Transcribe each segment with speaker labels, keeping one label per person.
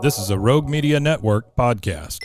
Speaker 1: This is a Rogue Media Network podcast.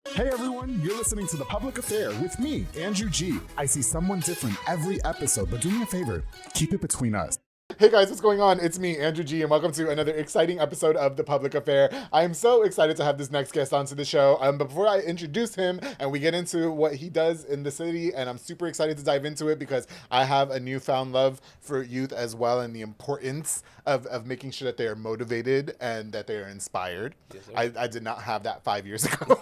Speaker 2: Hey everyone, you're listening to The Public Affair with me, Andrew G. I see someone different every episode, but do me a favor, keep it between us. Hey guys, what's going on? It's me, Andrew G, and welcome to another exciting episode of The Public Affair. I am so excited to have this next guest onto the show. But before I introduce him and we get into what he does in the city, and I'm super excited to dive into it because I have a newfound love for youth as well and the importance of making sure that they are motivated and that they are inspired. Yes, I did not have that 5 years ago,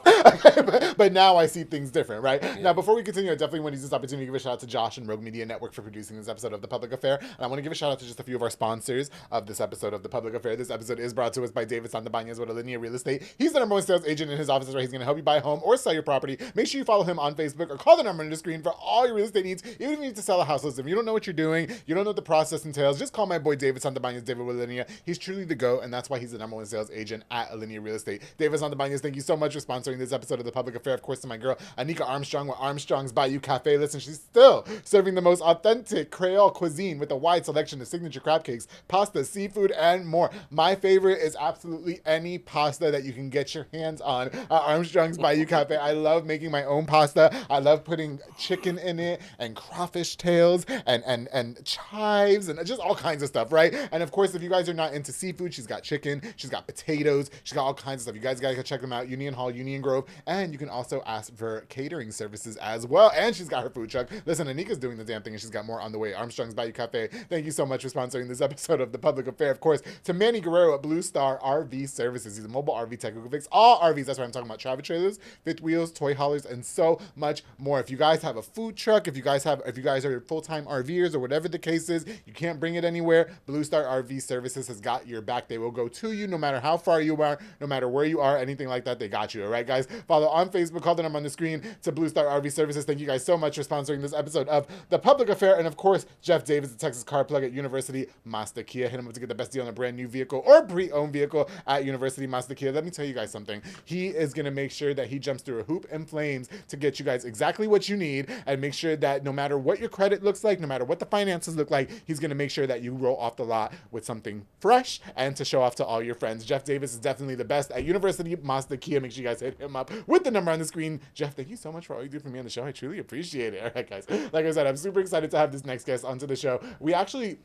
Speaker 2: but now I see things different, right? Yeah. Now, before we continue, I definitely want to use this opportunity to give a shout out to Josh and Rogue Media Network for producing this episode of The Public Affair. And I want to give a shout out to just a few of our sponsors of this episode of The Public Affair. This episode is brought to us by David Santabanez with Alinea Real Estate. He's the #1 sales agent in his office where he's going to help you buy a home or sell your property. Make sure you follow him on Facebook or call the number on the screen for all your real estate needs. Even if you need to sell a house, listen, if you don't know what you're doing, you don't know what the process entails, just call my boy David Santabanez, David with Alinea. He's truly the GOAT, and that's why he's the #1 sales agent at Alinea Real Estate. David Santabanez, thank you so much for sponsoring this episode of The Public Affair. Of course, to my girl, Anika Armstrong with Armstrong's Bayou Cafe. Listen, she's still serving the most authentic Creole cuisine with a wide selection of signature crab cakes, pasta, seafood, and more. My favorite is absolutely any pasta that you can get your hands on at Armstrong's Bayou Cafe. I love making my own pasta. I love putting chicken in it and crawfish tails and chives and just all kinds of stuff, right? And of course, if you guys are not into seafood, she's got chicken, she's got potatoes, she's got all kinds of stuff. You guys gotta go check them out. Union Hall, Union Grove, and you can also ask for catering services as well. And she's got her food truck. Listen, Anika's doing the damn thing, and she's got more on the way. Armstrong's Bayou Cafe. Thank you so much for sponsoring this episode of The Public Affair. Of course, to Manny Guerrero at Blue Star RV Services. He's a mobile RV tech who can fix all RVs. That's why I'm talking about travel trailers, fifth wheels, toy haulers, and so much more. If you guys have a food truck, if you guys are full-time RVers or whatever the case is, you can't bring it anywhere, Blue Star RV Services has got your back. They will go to you no matter how far you are, no matter where you are, anything like that, they got you. All right, guys? Follow on Facebook, call the number on the screen to Blue Star RV Services. Thank you guys so much for sponsoring this episode of The Public Affair. And of course, Jeff Davis, the Texas car plug at University Mazda Kia. Hit him up to get the best deal on a brand new vehicle or pre-owned vehicle at University Mazda Kia. Let me tell you guys something. He is going to make sure that he jumps through a hoop in flames to get you guys exactly what you need and make sure that no matter what your credit looks like, no matter what the finances look like, he's going to make sure that you roll off the lot with something fresh and to show off to all your friends. Jeff Davis is definitely the best at University Mazda Kia. Make sure you guys hit him up with the number on the screen. Jeff, thank you so much for all you do for me on the show. I truly appreciate it. All right, guys. Like I said, I'm super excited to have this next guest onto the show. We actually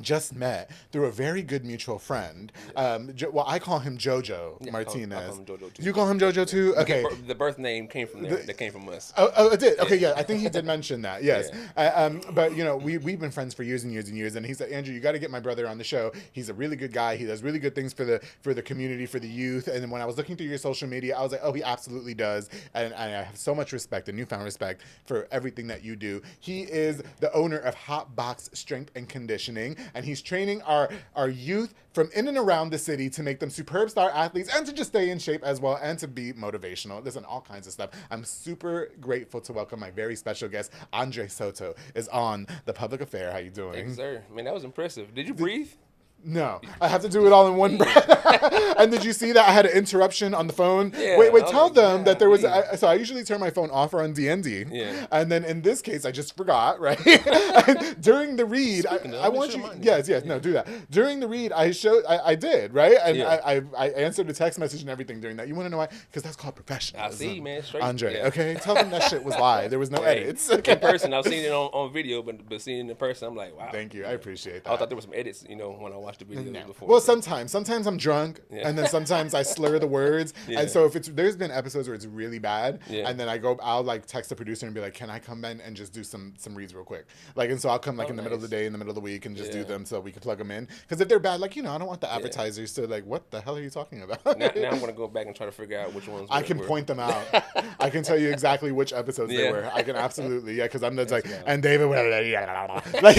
Speaker 2: just met through a very good mutual friend. Well, I call him Jojo Martinez. I call him Jojo too. You call him Jojo too? Okay.
Speaker 3: The birth name came from there. That came from us.
Speaker 2: Oh, it did? Okay, yeah. I think he did mention that, yes. Yeah. But, you know, we've been friends for years and years and years, and he said, Andrew, you got to get my brother on the show. He's a really good guy. He does really good things for the community, for the youth. And then when I was looking through your social media, I was like, oh, he absolutely does. And I have so much respect and newfound respect for everything that you do. He is the owner of Hot Box Strength and Conditioning, and he's training our youth from in and around the city to make them superb star athletes and to just stay in shape as well and to be motivational. Listen, all kinds of stuff. I'm super grateful to welcome my very special guest, Andre Soto, is on The Public Affair. How you doing?
Speaker 3: Thanks, sir. Man, that was impressive. Did you breathe?
Speaker 2: No, I have to do it all in one breath. And did you see that I had an interruption on the phone? Yeah, wait, tell them that there was, so I usually turn my phone off or on DND. Yeah. And then in this case, I just forgot, right? And during the read, I want you, no, do that. During the read, I did, right? And I answered the text message and everything during that. You want to know why? Because that's called professionalism.
Speaker 3: I see, man. Straight.
Speaker 2: Andre, okay? Tell them that shit was live. There was no edits.
Speaker 3: In person, I've seen it on video, but seeing it in person, I'm like, wow.
Speaker 2: Thank you. I appreciate that.
Speaker 3: I thought there was some edits, you know, when I watched the video before.
Speaker 2: Well, sometimes I'm drunk, and then sometimes I slur the words, and so there's been episodes where it's really bad, and then I'll like text the producer and be like, can I come in and just do some reads real quick, like, and so I'll come like in the middle of the day, in the middle of the week, and just do them so we can plug them in, because if they're bad, like, you know, I don't want the advertisers to like, what the hell are you talking about?
Speaker 3: Now I'm gonna go back and try to figure out which ones.
Speaker 2: I can point them out. I can tell you exactly which episodes they were. I can absolutely, because I'm just like, and David, like,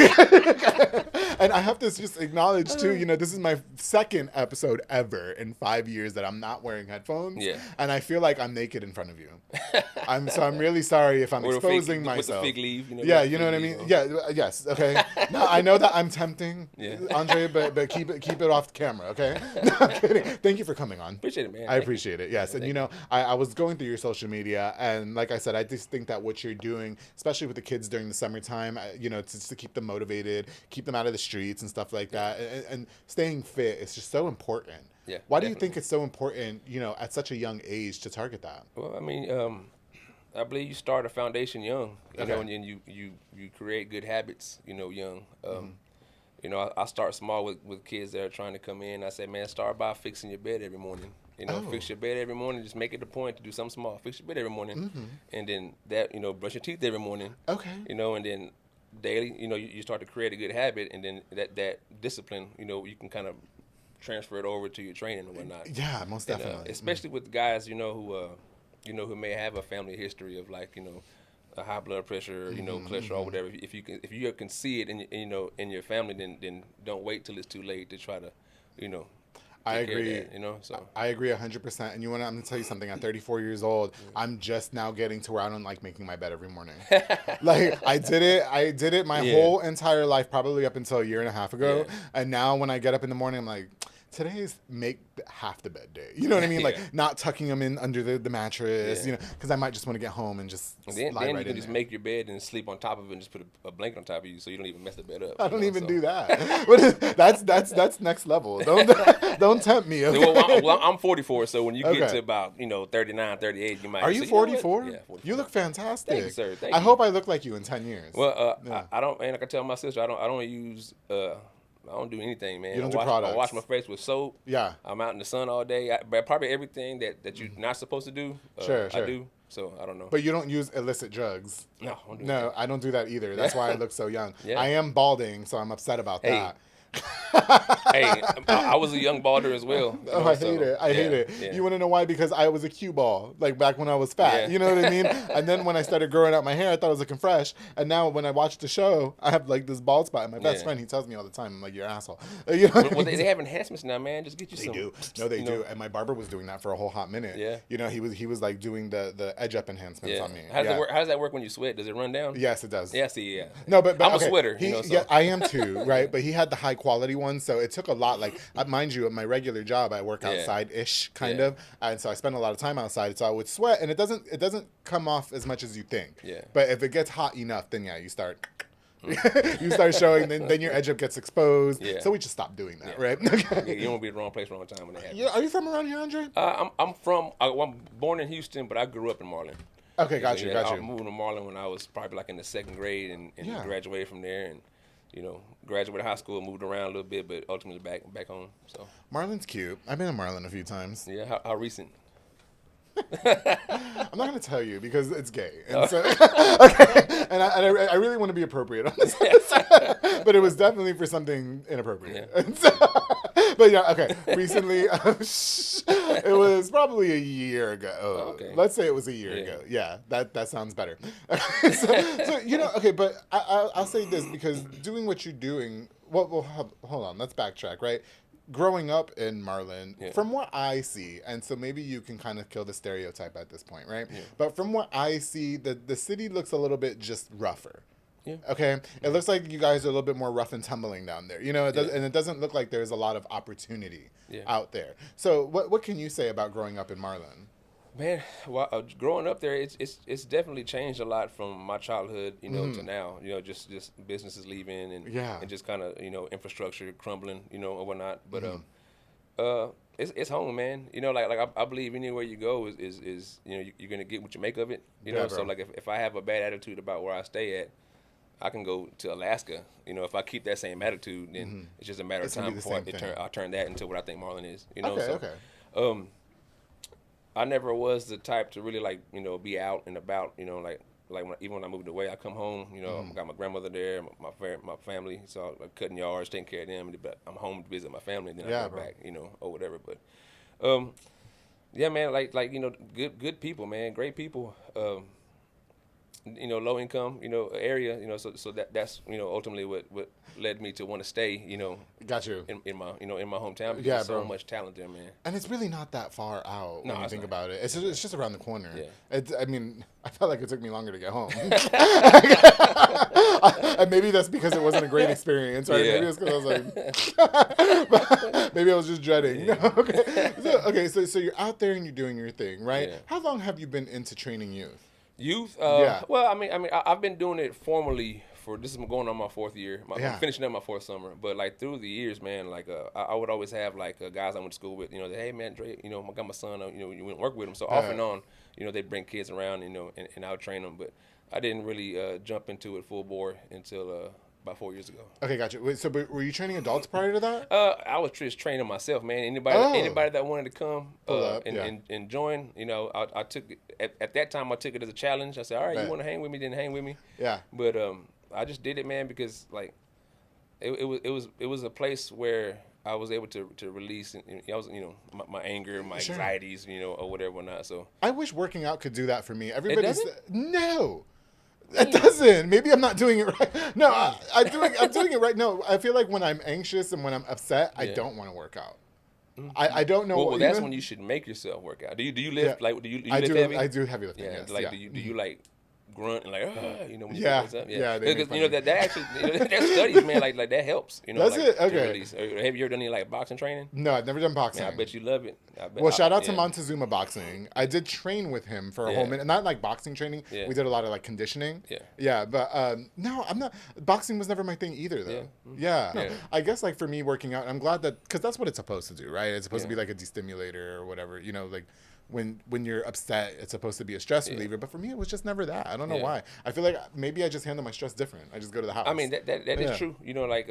Speaker 2: and I have to just acknowledge too, you know, this is my second episode ever in 5 years that I'm not wearing headphones. Yeah. And I feel like I'm naked in front of you. I'm really sorry if I'm exposing myself.
Speaker 3: With the fig leaf, you know.
Speaker 2: Yeah, you know what I mean? Yeah, yes, okay. No, I know that I'm tempting, Andre, but keep it off camera, okay? No, I'm kidding. Thank you for coming on.
Speaker 3: Appreciate it, man.
Speaker 2: I appreciate it, yes. And you know, I was going through your social media, and like I said, I just think that what you're doing, especially with the kids during the summertime, you know, to keep them motivated, keep them out of the street, streets and stuff like that. And staying fit is just so important.
Speaker 3: Yeah.
Speaker 2: Why do
Speaker 3: definitely.
Speaker 2: you think it's so important, at such a young age to target that?
Speaker 3: Well, I mean, I believe you start a foundation young, you know,
Speaker 2: Okay.
Speaker 3: and you create good habits, young. I start small with kids that are trying to come in. I say, man, start by fixing your bed every morning. Fix your bed every morning. Just make it a point to do something small. Fix your bed every morning, and then that, brush your teeth every morning.
Speaker 2: Okay.
Speaker 3: And then daily, you start to create a good habit, and then that discipline, you can kind of transfer it over to your training and whatnot.
Speaker 2: Yeah, most
Speaker 3: And,
Speaker 2: definitely.
Speaker 3: especially with guys, who may have a family history of like, a high blood pressure, cholesterol, whatever. If you can see it in your family, then don't wait till it's too late to try to,
Speaker 2: I
Speaker 3: take care of
Speaker 2: agree.
Speaker 3: that, so.
Speaker 2: I agree 100%. And I'm going to tell you something. At 34 years old, I'm just now getting to where I don't like making my bed every morning. Like I did it my whole entire life, probably up until a year and a half ago.
Speaker 3: Yeah.
Speaker 2: And now when I get up in the morning, I'm like, today's make half the bed day. You know what I mean? Like not tucking them in under the mattress, because I might just want to get home and just
Speaker 3: Then
Speaker 2: lie right
Speaker 3: you can
Speaker 2: in
Speaker 3: just
Speaker 2: there.
Speaker 3: make your bed and sleep on top of it and just put a blanket on top of you so you don't even mess the bed up.
Speaker 2: I don't even
Speaker 3: so.
Speaker 2: do that. But that's next level. Don't tempt me. Okay?
Speaker 3: Well, I'm 44, so when you get
Speaker 2: Okay.
Speaker 3: to about 39, 38, you might.
Speaker 2: Are you
Speaker 3: say, know what?
Speaker 2: 44?
Speaker 3: Yeah, 44.
Speaker 2: You look fantastic.
Speaker 3: Thank you, sir. Thank
Speaker 2: I
Speaker 3: you.
Speaker 2: hope I look like you in 10 years.
Speaker 3: Well,
Speaker 2: Yeah.
Speaker 3: I don't, and like I tell my sister, I don't use. I don't do anything, man.
Speaker 2: You don't do
Speaker 3: I
Speaker 2: products.
Speaker 3: wash my face with soap.
Speaker 2: Yeah.
Speaker 3: I'm out in the sun all day. But probably everything that you're not supposed to do,
Speaker 2: Sure.
Speaker 3: I do. So I don't know.
Speaker 2: But you don't use illicit drugs.
Speaker 3: No, I don't do
Speaker 2: No, I don't do that either. That's why I look so young.
Speaker 3: Yeah.
Speaker 2: I am balding, so I'm upset about
Speaker 3: Hey.
Speaker 2: that.
Speaker 3: Hey, I was a young balder as well.
Speaker 2: Oh, I hate it. I hate it.
Speaker 3: Yeah.
Speaker 2: You want to know why? Because I was a cue ball, like back when I was fat.
Speaker 3: Yeah.
Speaker 2: You know what I mean? And then when I started growing out my hair, I thought I was looking fresh. And now when I watch the show, I have like this bald spot. And my best
Speaker 3: Yeah.
Speaker 2: friend, he tells me all the time, I'm like, you're an asshole. You know what I
Speaker 3: Well,
Speaker 2: mean?
Speaker 3: they have enhancements now, man. Just get you
Speaker 2: They
Speaker 3: some.
Speaker 2: do. No, they
Speaker 3: you
Speaker 2: do.
Speaker 3: know.
Speaker 2: And my barber was doing that for a whole hot minute.
Speaker 3: Yeah.
Speaker 2: He was like doing the edge up enhancements
Speaker 3: Yeah.
Speaker 2: on me.
Speaker 3: How does
Speaker 2: Yeah.
Speaker 3: it work? How does that work when you sweat? Does it run down?
Speaker 2: Yes, it does.
Speaker 3: Yeah. See. Yeah.
Speaker 2: No, but
Speaker 3: I'm
Speaker 2: okay.
Speaker 3: a sweater.
Speaker 2: He,
Speaker 3: So.
Speaker 2: Yeah, I am too, right? But he had the high quality one, so it took a lot. Like, mind you, at my regular job, I work
Speaker 3: Yeah.
Speaker 2: outside ish, kind
Speaker 3: Yeah.
Speaker 2: of, and so I spend a lot of time outside. So I would sweat, and it doesn't come off as much as you think.
Speaker 3: Yeah.
Speaker 2: But if it gets hot enough, then yeah, you start. You start showing, then your edge up gets exposed.
Speaker 3: Yeah.
Speaker 2: So we just stopped doing that,
Speaker 3: Yeah.
Speaker 2: right?
Speaker 3: Yeah,
Speaker 2: Okay.
Speaker 3: you don't want to be at the wrong place, wrong time when that happens.
Speaker 2: Yeah, are you from around here, Andre?
Speaker 3: I'm born in Houston, but I grew up in Marlin.
Speaker 2: Okay, got you.
Speaker 3: I moved to Marlin when I was probably like in the second grade and
Speaker 2: Yeah.
Speaker 3: graduated from there and graduated high school, moved around a little bit, but ultimately back home. So
Speaker 2: Marlin's cute. I've been in Marlin a few times.
Speaker 3: yeah, how recent?
Speaker 2: I'm not going to tell you because it's gay. And so, okay. And I really want to be appropriate on this. But it was definitely for something inappropriate.
Speaker 3: Yeah.
Speaker 2: And so, but yeah, okay. Recently, it was probably a year ago.
Speaker 3: Okay.
Speaker 2: Let's say it was a year
Speaker 3: Yeah.
Speaker 2: ago. Yeah, that sounds better. so, okay, but I'll say this because doing what you're doing, well, hold on, let's backtrack, right? Growing up in Marlin,
Speaker 3: Yeah.
Speaker 2: from what I see, and so maybe you can kind of kill the stereotype at this point, right?
Speaker 3: Yeah.
Speaker 2: But from what I see, the city looks a little bit just rougher.
Speaker 3: Yeah.
Speaker 2: Okay? It looks like you guys are a little bit more rough and tumbling down there. It does,
Speaker 3: Yeah.
Speaker 2: and it doesn't look like there's a lot of opportunity
Speaker 3: Yeah.
Speaker 2: out there. So what can you say about growing up in Marlin?
Speaker 3: Man, growing up there, it's definitely changed a lot from my childhood, to now. Just businesses leaving and
Speaker 2: Yeah.
Speaker 3: and just kind of infrastructure crumbling, or whatnot. But it's home, man. Like I believe anywhere you go is you're gonna get what you make of it.
Speaker 2: Yeah,
Speaker 3: So
Speaker 2: bro.
Speaker 3: like if I have a bad attitude about where I stay at, I can go to Alaska. If I keep that same attitude, then it's just a matter of
Speaker 2: It's gonna
Speaker 3: time
Speaker 2: be the
Speaker 3: before
Speaker 2: same thing.
Speaker 3: I turn that into what I think Marlin is.
Speaker 2: Okay.
Speaker 3: I never was the type to really be out and about. Even when I moved away, I come home. I got my grandmother there, my family. So I'm cutting yards, taking care of them. But I'm home to visit my family, and then
Speaker 2: Yeah,
Speaker 3: I go
Speaker 2: bro.
Speaker 3: back, or whatever. But yeah, man, good people, man, great people. Low income, area, so that's ultimately what led me to want to stay,
Speaker 2: Got you.
Speaker 3: in my in my hometown because
Speaker 2: Yeah,
Speaker 3: there's so
Speaker 2: bro.
Speaker 3: much talent there, man.
Speaker 2: And it's really not that far out
Speaker 3: No,
Speaker 2: when you
Speaker 3: it's
Speaker 2: think
Speaker 3: not.
Speaker 2: about it. It's just around the corner.
Speaker 3: Yeah.
Speaker 2: I felt like it took me longer to get home. And maybe that's because it wasn't a great experience, right?
Speaker 3: Yeah.
Speaker 2: Maybe it's because I was like, maybe I was just dreading.
Speaker 3: Yeah.
Speaker 2: So you're out there and you're doing your thing, right?
Speaker 3: Yeah.
Speaker 2: How long have you been into training youth?
Speaker 3: Youth,
Speaker 2: Yeah.
Speaker 3: well, I mean, I've been doing it formally this is going on my 4th year. I'm finishing up my 4th summer. But like through the years, man, like I would always have like guys I went to school with, that, hey man, Dre, I got my son, you went and work with him. So off and on, they'd bring kids around, and I would train them. But I didn't really jump into it full bore until about 4 years ago.
Speaker 2: Okay, gotcha. Wait, so but were you training adults prior to that?
Speaker 3: I was just training myself, man. Anybody that wanted to come and join, I took it, at that time I took it as a challenge. I said, all right, you want to hang with me, then hang with me.
Speaker 2: Yeah.
Speaker 3: But I just did it, man, because like it was a place where I was able to release, I was, my anger, my anxieties, or whatever, whatnot. So
Speaker 2: I wish working out could do that for me. Everybody's
Speaker 3: no.
Speaker 2: It doesn't. Maybe I'm not doing it right. No, I'm doing it right. No, I feel like when I'm anxious and when I'm upset, I don't want to work out. I don't know.
Speaker 3: Well, that's when you should make yourself work out. Do you lift like do you lift heavy?
Speaker 2: I do heavy lifting.
Speaker 3: Yeah,
Speaker 2: yes,
Speaker 3: like do you like grunt and like when you
Speaker 2: yeah,
Speaker 3: pick those up?
Speaker 2: yeah.
Speaker 3: Because that actually that studies, man, like that helps.
Speaker 2: Does
Speaker 3: like,
Speaker 2: it? Okay.
Speaker 3: Release. Have you ever done any like boxing training?
Speaker 2: No, I've never done boxing.
Speaker 3: Man, I bet you love it.
Speaker 2: Well, shout out to Montezuma Boxing. I did train with him for a whole minute. Not like boxing training.
Speaker 3: Yeah.
Speaker 2: We did a lot of like conditioning.
Speaker 3: Yeah.
Speaker 2: Yeah, but no, I'm not. Boxing was never my thing either, though. Yeah. No, I guess like for me working out, I'm glad that because that's what it's supposed to do, right? It's supposed to be like a destimulator or whatever. Like when you're upset, it's supposed to be a stress reliever. But for me, it was just never that. I don't know why. I feel like maybe I just handle my stress different. I just go to the house.
Speaker 3: I mean that is true. Like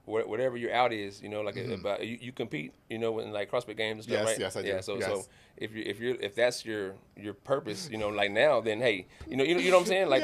Speaker 3: whatever your out is, like about you compete, in like CrossFit games and stuff, right?
Speaker 2: Yes, I do.
Speaker 3: Yeah, so if that's your purpose, like now, then hey, you know what I'm saying? Like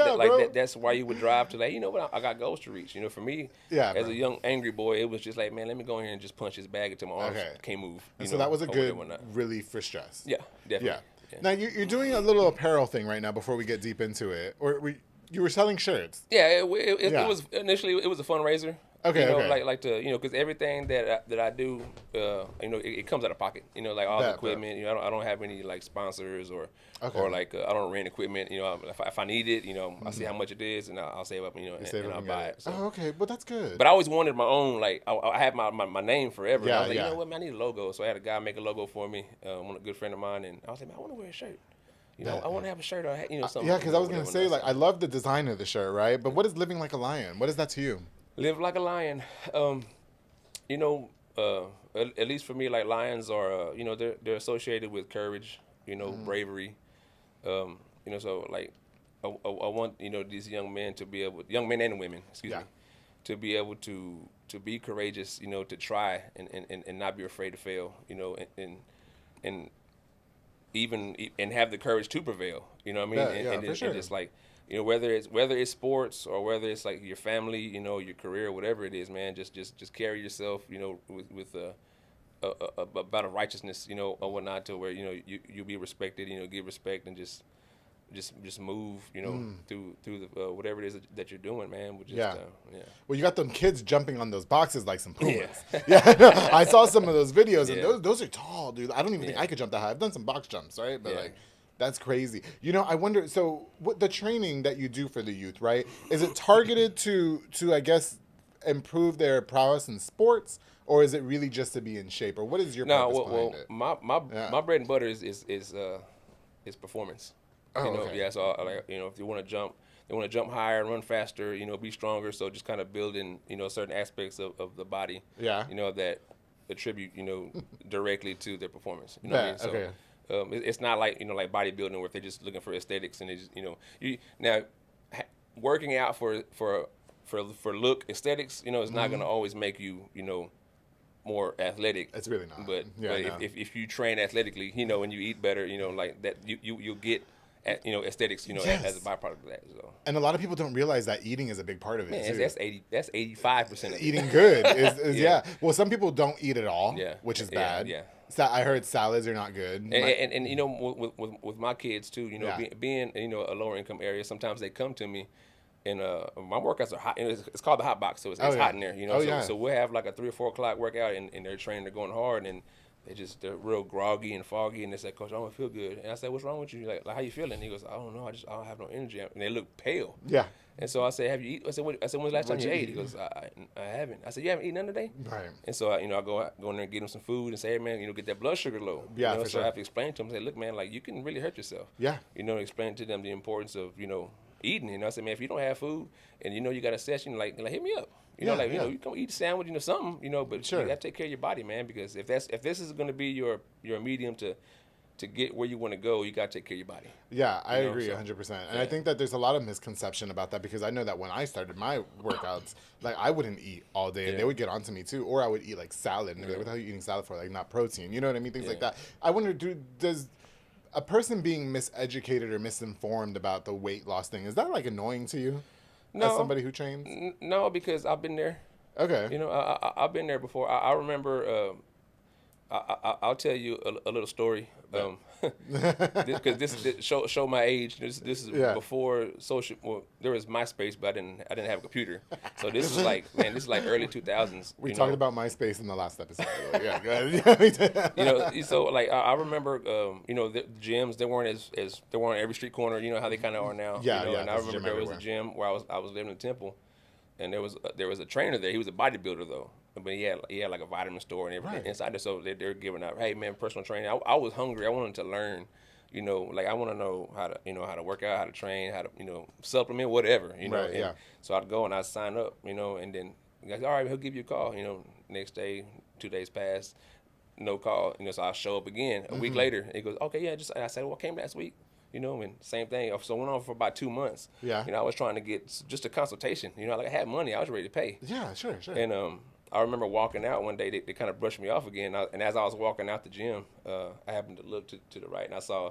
Speaker 3: that's why you would drive to like, what, I got goals to reach. For me, as a young angry boy, it was just like, man, let me go in here and just punch his bag until my arms can't move.
Speaker 2: So that was a good relief for stress.
Speaker 3: Yeah, definitely.
Speaker 2: Yeah. Now you're doing a little apparel thing right now before we get deep into it, or you were selling shirts.
Speaker 3: Yeah, it was initially it was a fundraiser.
Speaker 2: Okay,
Speaker 3: like to because everything that I do, it comes out of pocket. Like all the equipment. I don't have any like sponsors or like I don't rent equipment. If I need it, I see how much it is and I'll save up. And I'll buy it. So.
Speaker 2: Oh, okay, but that's good.
Speaker 3: But I always wanted my own. Like I had my name forever.
Speaker 2: Yeah,
Speaker 3: I was like, you know what, man, I need a logo. So I had a guy make a logo for me. A good friend of mine, and I was like, man, I want to wear a shirt. I want to have a shirt or something.
Speaker 2: Yeah, because I was gonna say like I love the design of the shirt, right? But what is living like a lion? What is that to you?
Speaker 3: Live like a lion. At least for me, like lions are, they're associated with courage, bravery. So like, I want, these young men and women, to be able to be courageous, to try and not be afraid to fail, and even have the courage to prevail. You know what I mean?
Speaker 2: For sure.
Speaker 3: And just like. Whether it's sports or whether it's like your family, your career, whatever it is, man, just carry yourself, with about a righteousness, or whatnot, to where you be respected, give respect and just move, through the whatever it is that you're doing, man.
Speaker 2: Well, you got them kids jumping on those boxes like some pumas. I saw some of those videos, and those are tall, dude. I don't even think I could jump that high. I've done some box jumps, right? But like. That's crazy. I wonder, so what the training that you do for the youth, right? Is it targeted to I guess, improve their prowess in sports, or is it really just to be in shape, or what is your purpose behind it?
Speaker 3: My bread and butter is performance.
Speaker 2: Okay.
Speaker 3: So like, if you want to jump, they want to jump higher and run faster, be stronger. So just kind of building, certain aspects of the body, that attribute, directly to their performance. You know what I mean? So,
Speaker 2: okay.
Speaker 3: It's not like like bodybuilding where they're just looking for aesthetics and they just now working out for look aesthetics is not going to always make you more athletic.
Speaker 2: It's really not.
Speaker 3: But if you train athletically and you eat better like that you'll get aesthetics as a byproduct of that. So.
Speaker 2: And a lot of people don't realize that eating is a big part of it.
Speaker 3: Man,
Speaker 2: too.
Speaker 3: That's 85% of it.
Speaker 2: Eating good is Well, some people don't eat at all, which is bad.
Speaker 3: Yeah.
Speaker 2: I heard salads are not good.
Speaker 3: And with my kids too, being a lower income area, sometimes they come to me, and my workouts are hot. It's called the hot box, so it's hot in there. So we'll have like a 3 or 4 o'clock workout, and they're training, they're going hard, and they're real groggy and foggy, and they say, Coach, I don't feel good. And I said, what's wrong with you? Like how you feeling? He goes, I don't know, I don't have no energy. And they look pale.
Speaker 2: Yeah.
Speaker 3: And so I said, have you eaten? I said, when's the last time you ate? He goes, I haven't. I said, you haven't eaten none today?
Speaker 2: Right.
Speaker 3: And so, I go in there and get him some food and say, hey, man, get that blood sugar low.
Speaker 2: Yeah, for
Speaker 3: so
Speaker 2: sure.
Speaker 3: I have to explain to him, say, look, man, like you can really hurt yourself.
Speaker 2: Yeah.
Speaker 3: Explain to them the importance of, eating. You know, I said, man, if you don't have food and you know you got a session, like hit me up. You know, you know, you come eat a sandwich, you know, something, you know, but you got to take care of your body, man, because if this is going to be your medium to get where you want to go, you got to take care of your body.
Speaker 2: Yeah, I agree 100%. And I think that there's a lot of misconception about that, because I know that when I started my workouts, like I wouldn't eat all day and they would get onto me too, or I would eat like salad and they'd be like, what the hell are you eating salad for? Like, not protein, you know what I mean? Things like that. I wonder, does a person being miseducated or misinformed about the weight loss thing, is that like annoying to you?
Speaker 3: No.
Speaker 2: As somebody who trains?
Speaker 3: No, because I've been there.
Speaker 2: Okay.
Speaker 3: You know, I've been there before. I remember, I'll tell you a little story. Because this show my age. This is before social. Well, there was MySpace, but I didn't have a computer. So this is like early 2000s.
Speaker 2: We talked about MySpace in the last episode. Yeah, go ahead.
Speaker 3: You know, so like I remember, you know, the gyms, they weren't as they weren't every street corner. You know how they kind of are now.
Speaker 2: Yeah,
Speaker 3: you know?
Speaker 2: yeah.
Speaker 3: And I remember there was a gym where I was living in Temple, and there was a trainer there. He was a bodybuilder though. But he had like a vitamin store and everything inside there. So they're giving out, hey man, personal training. I was hungry. I wanted to learn, you know, like I want to know how to work out, how to train, how to, you know, supplement, whatever, you know.
Speaker 2: Right,
Speaker 3: So I'd go and I'd sign up, you know, and then like, all right, he'll give you a call, you know. Next day, 2 days pass, no call, you know. So I'll show up again a week later. He goes, okay, yeah, I said, well, I came last week. You know, and same thing. So I went on for about 2 months.
Speaker 2: Yeah.
Speaker 3: You know, I was trying to get just a consultation. You know, like I had money, I was ready to pay.
Speaker 2: Yeah, sure.
Speaker 3: And I remember walking out one day, they kind of brushed me off again. And as I was walking out the gym, I happened to look to the right, and I saw,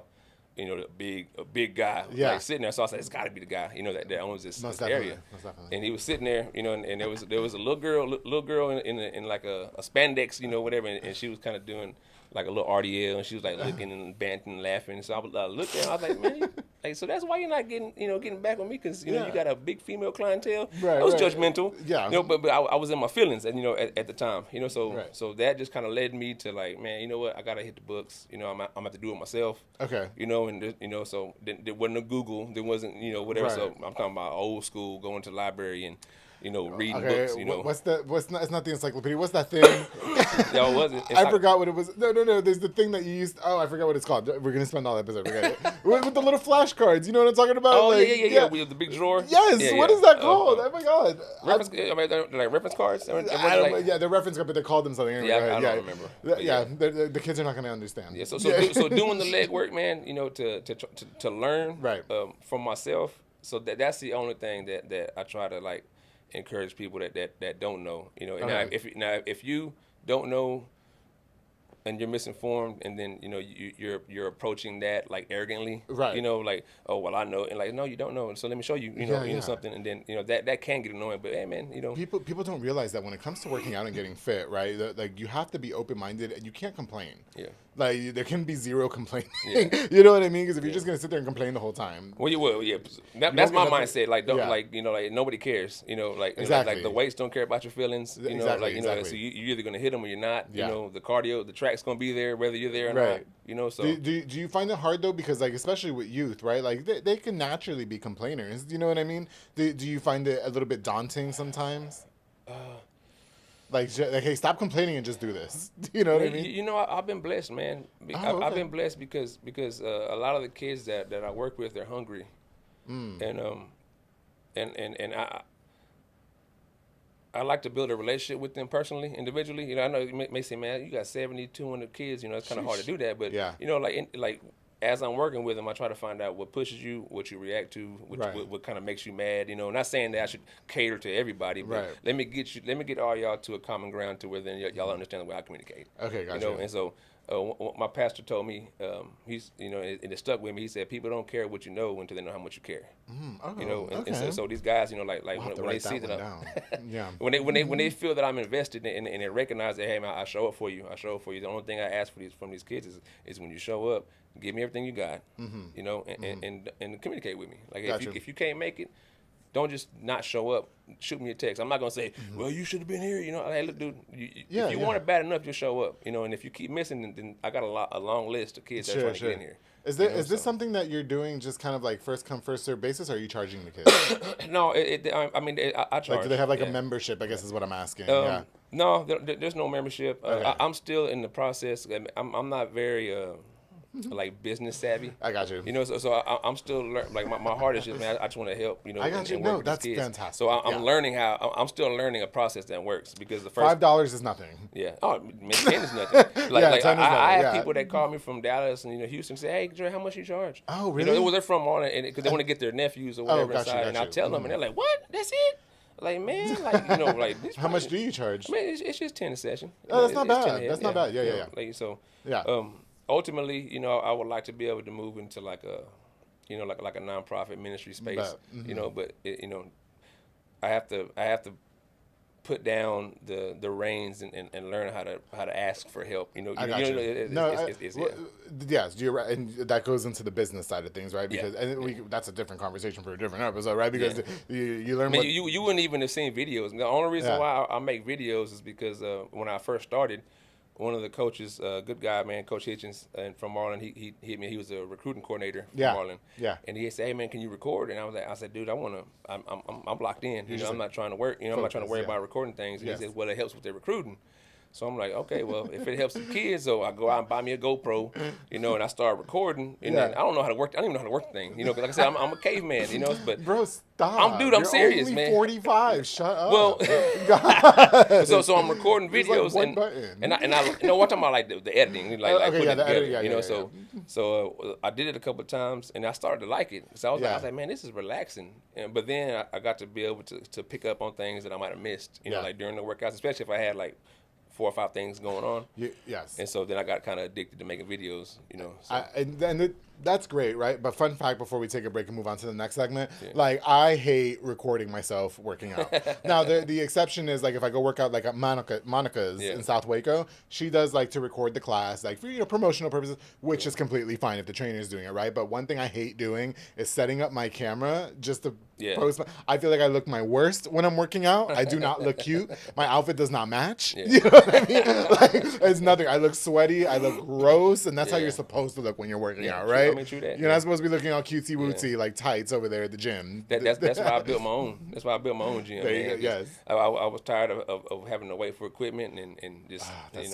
Speaker 3: you know, a big guy like sitting there. So I said, it's got to be the guy, you know, that owns this area.
Speaker 2: Most definitely.
Speaker 3: And he was sitting there, you know, and there was a little girl in like a spandex, you know, whatever, and she was kind of doing like a little RDL, and she was like looking and banting and laughing. So I was looked at her, I was like, man, like, so that's why you're not getting back on me, because you know you got a big female clientele.
Speaker 2: Right,
Speaker 3: I was judgmental.
Speaker 2: Yeah.
Speaker 3: You know, but I was in my feelings, and you know, at the time, you know, so that just kind of led me to like, man, you know what, I gotta hit the books. You know, I'm gonna have to do it myself.
Speaker 2: Okay.
Speaker 3: You know, and you know, so there wasn't a Google, there wasn't, you know, whatever.
Speaker 2: Right.
Speaker 3: So I'm talking about old school, going to the library and, you know, reading books, you know.
Speaker 2: It's not the encyclopedia. What's that thing?
Speaker 3: No, it wasn't.
Speaker 2: I forgot what it was. No. There's the thing that you used. Oh, I forgot what it's called. We're gonna spend all episode. Forget it. with the little flashcards. You know what I'm talking about?
Speaker 3: Oh,
Speaker 2: like,
Speaker 3: yeah. With the big drawer.
Speaker 2: Yes. What is that called? Oh my god.
Speaker 3: Reference. I mean, they're like reference cards.
Speaker 2: Yeah, they're reference cards, but they called them something. Anyway,
Speaker 3: I don't remember.
Speaker 2: The kids are not gonna understand.
Speaker 3: Yeah. So doing the leg work, man. You know, to learn from myself. So that's the only thing that I try to like encourage people that don't know, you know. And now if you don't know and you're misinformed, and then you know you're approaching that like arrogantly,
Speaker 2: right?
Speaker 3: You know, like, oh well, I know, and like, no, you don't know, and so let me show you, you know something, and then you know that can get annoying. But hey, man, you know,
Speaker 2: people don't realize that when it comes to working out and getting fit, right? Like you have to be open minded, and you can't complain. Yeah. Like there can be zero complaining. Yeah. You know what I mean? Because if you're just gonna sit there and complain the whole time,
Speaker 3: well, you will. Yeah, that's my mindset. Like, don't like, you know, like nobody cares. You know, like
Speaker 2: exactly.
Speaker 3: Like the weights don't care about your feelings. You know, like, you know, so you're either gonna hit them or you're not. You know, the cardio, the track's gonna be there whether you're there or not. You know, so
Speaker 2: do you find it hard though? Because like especially with youth, right? Like they can naturally be complainers. You know what I mean? Do you find it a little bit daunting sometimes? Like, hey, stop complaining and just do this. You know what I mean?
Speaker 3: You know, I've been blessed, man. I've been blessed because a lot of the kids that I work with, they're hungry, and I like to build a relationship with them personally, individually. You know, I know you may say, man, you got 70, 200 kids. You know, it's kind of hard to do that, but you know, like as I'm working with them, I try to find out what pushes you, what you react to, what kind of makes you mad. You know, not saying that I should cater to everybody, but let me get all y'all to a common ground to where then y'all understand the way I communicate.
Speaker 2: Okay, gotcha.
Speaker 3: You know, and so my pastor told me, he's, you know, and it stuck with me. He said, people don't care what you know until they know how much you care. You know, and so these guys, you know, like when they see that, when they feel that I'm invested and they recognize that, hey man, I show up for you. The only thing I ask from these kids is when you show up, give me everything you got, you know, and communicate with me. Like if you can't make it, don't just not show up. Shoot me a text. I'm not gonna say, well, you should have been here. You know, hey, look, dude, if you want it bad enough, just show up. You know, and if you keep missing, then I got a long list of kids that are trying to get in here.
Speaker 2: Is this something that you're doing just kind of like first come first serve basis, or are you charging the kids?
Speaker 3: No, I mean, I charge.
Speaker 2: Like, do they have like a membership? I guess is what I'm asking.
Speaker 3: No, there's no membership. I'm still in the process. I'm not very like business savvy.
Speaker 2: I got you.
Speaker 3: You know, so I'm still like my heart is just, man, I just want to help. You know,
Speaker 2: I got you.
Speaker 3: and work
Speaker 2: No,
Speaker 3: with
Speaker 2: that's
Speaker 3: these kids.
Speaker 2: fantastic.
Speaker 3: So I'm
Speaker 2: Yeah.
Speaker 3: learning I'm still learning a process that works because the first
Speaker 2: $5 is nothing.
Speaker 3: Yeah. Oh, man, 10 is nothing. Like,
Speaker 2: Yeah,
Speaker 3: like
Speaker 2: 10 is nothing,
Speaker 3: I have
Speaker 2: yeah.
Speaker 3: people that call me from Dallas and Houston say, "Hey, Dre, how much you charge?"
Speaker 2: Oh,
Speaker 3: You know,
Speaker 2: really?
Speaker 3: they're from Marlin, and because they want to get their nephews or whatever
Speaker 2: got you,
Speaker 3: inside,
Speaker 2: got
Speaker 3: and I
Speaker 2: you.
Speaker 3: tell them, and they're like, "What? That's it?" Like, man, like like this.
Speaker 2: How much do you charge?
Speaker 3: I mean, it's just 10 a session.
Speaker 2: Oh, that's not
Speaker 3: It's 10 a
Speaker 2: bad.
Speaker 3: head,
Speaker 2: That's not bad. Yeah,
Speaker 3: you
Speaker 2: yeah,
Speaker 3: know,
Speaker 2: yeah.
Speaker 3: Like, so,
Speaker 2: Yeah.
Speaker 3: ultimately, I would like to be able to move into like a, like a nonprofit ministry space. But I have to put down the reins and learn how to ask for help.
Speaker 2: I got you. Yes, you're right, and that goes into the business side of things, right? Because that's a different conversation for a different episode, right? Because you learn.
Speaker 3: I mean, you wouldn't even have seen videos. The only reason why I make videos is because when I first started, one of the coaches, good guy, man, Coach Hitchens, and from Marlin, he hit me. He was a recruiting coordinator for Marlin. Yeah. And he said, "Hey, man, can you record?" And I said, "Dude, I'm locked in. I'm not trying to work. I'm not trying to worry about recording things." And he said, "Well, it helps with their recruiting." So I'm like, okay, well, if it helps the kids, so I go out and buy me a GoPro, and I start recording, and then I don't know how to work. I don't even know how to work the thing, because like I said, I'm a caveman, But
Speaker 2: bro, stop.
Speaker 3: I'm serious,
Speaker 2: only
Speaker 3: man.
Speaker 2: 45. Shut up.
Speaker 3: Well, so I'm recording videos,
Speaker 2: like
Speaker 3: and I what talking about like the editing, like putting it together, So I did it a couple of times, and I started to like it. So I was like, man, this is relaxing. But then I got to be able to pick up on things that I might have missed, like during the workouts, especially if I had like 4 or 5 things going on.
Speaker 2: Yes.
Speaker 3: And so then I got kind of addicted to making videos, So.
Speaker 2: And that's great, right? But fun fact before we take a break and move on to the next segment, like I hate recording myself working out. Now the exception is like if I go work out like at Monica's in South Waco, she does like to record the class like for promotional purposes, which is completely fine if the trainer is doing it, right? But one thing I hate doing is setting up my camera just to post. I feel like I look my worst when I'm working out. I do not look cute. My outfit does not match. You know what I mean? Like it's nothing. I look sweaty. I look gross, and that's how you're supposed to look when you're working out, right?
Speaker 3: I mean, true that.
Speaker 2: You're not supposed to be looking all cutesy wootsy like tights over there at the gym.
Speaker 3: That's why I built my own. That's why I built my own gym.
Speaker 2: There you go, yes.
Speaker 3: I was tired of having to wait for equipment and just just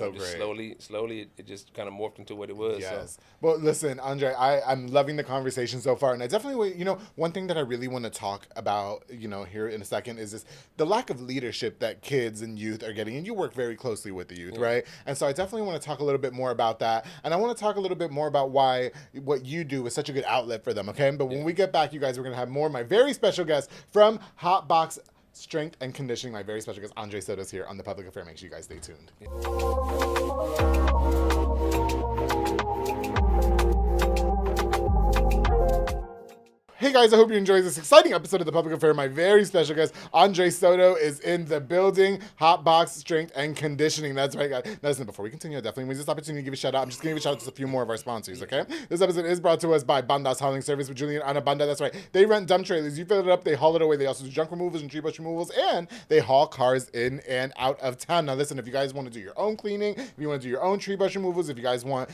Speaker 3: slowly it just kind of morphed into what it was.
Speaker 2: Yes.
Speaker 3: So.
Speaker 2: Well, listen, Andre, I'm loving the conversation so far, and I definitely one thing that I really want to talk about here in a second is this the lack of leadership that kids and youth are getting, and you work very closely with the youth, right? And so I definitely want to talk a little bit more about that, and I want to talk a little bit more about why what you do is such a good outlet for them, okay? But when we get back, you guys, we're going to have more of my very special guests from Hotbox Strength and Conditioning. My very special guest, Andre Soto, is here on The Public Affair. Make sure you guys stay tuned. Hey guys, I hope you enjoyed this exciting episode of The Public Affair. My very special guest, Andre Soto, is in the building. Hotbox Strength and Conditioning. That's right, guys. Now listen, before we continue, I definitely use this opportunity to give a shout out. I'm just going to give a shout out to a few more of our sponsors, okay? This episode is brought to us by Banda's Hauling Service with Julian Ana Banda. That's right. They rent dump trailers. You fill it up, they haul it away. They also do junk removals and tree brush removals, and they haul cars in and out of town. Now listen, if you guys want to do your own cleaning, if you want to do your own tree brush removals, if you guys are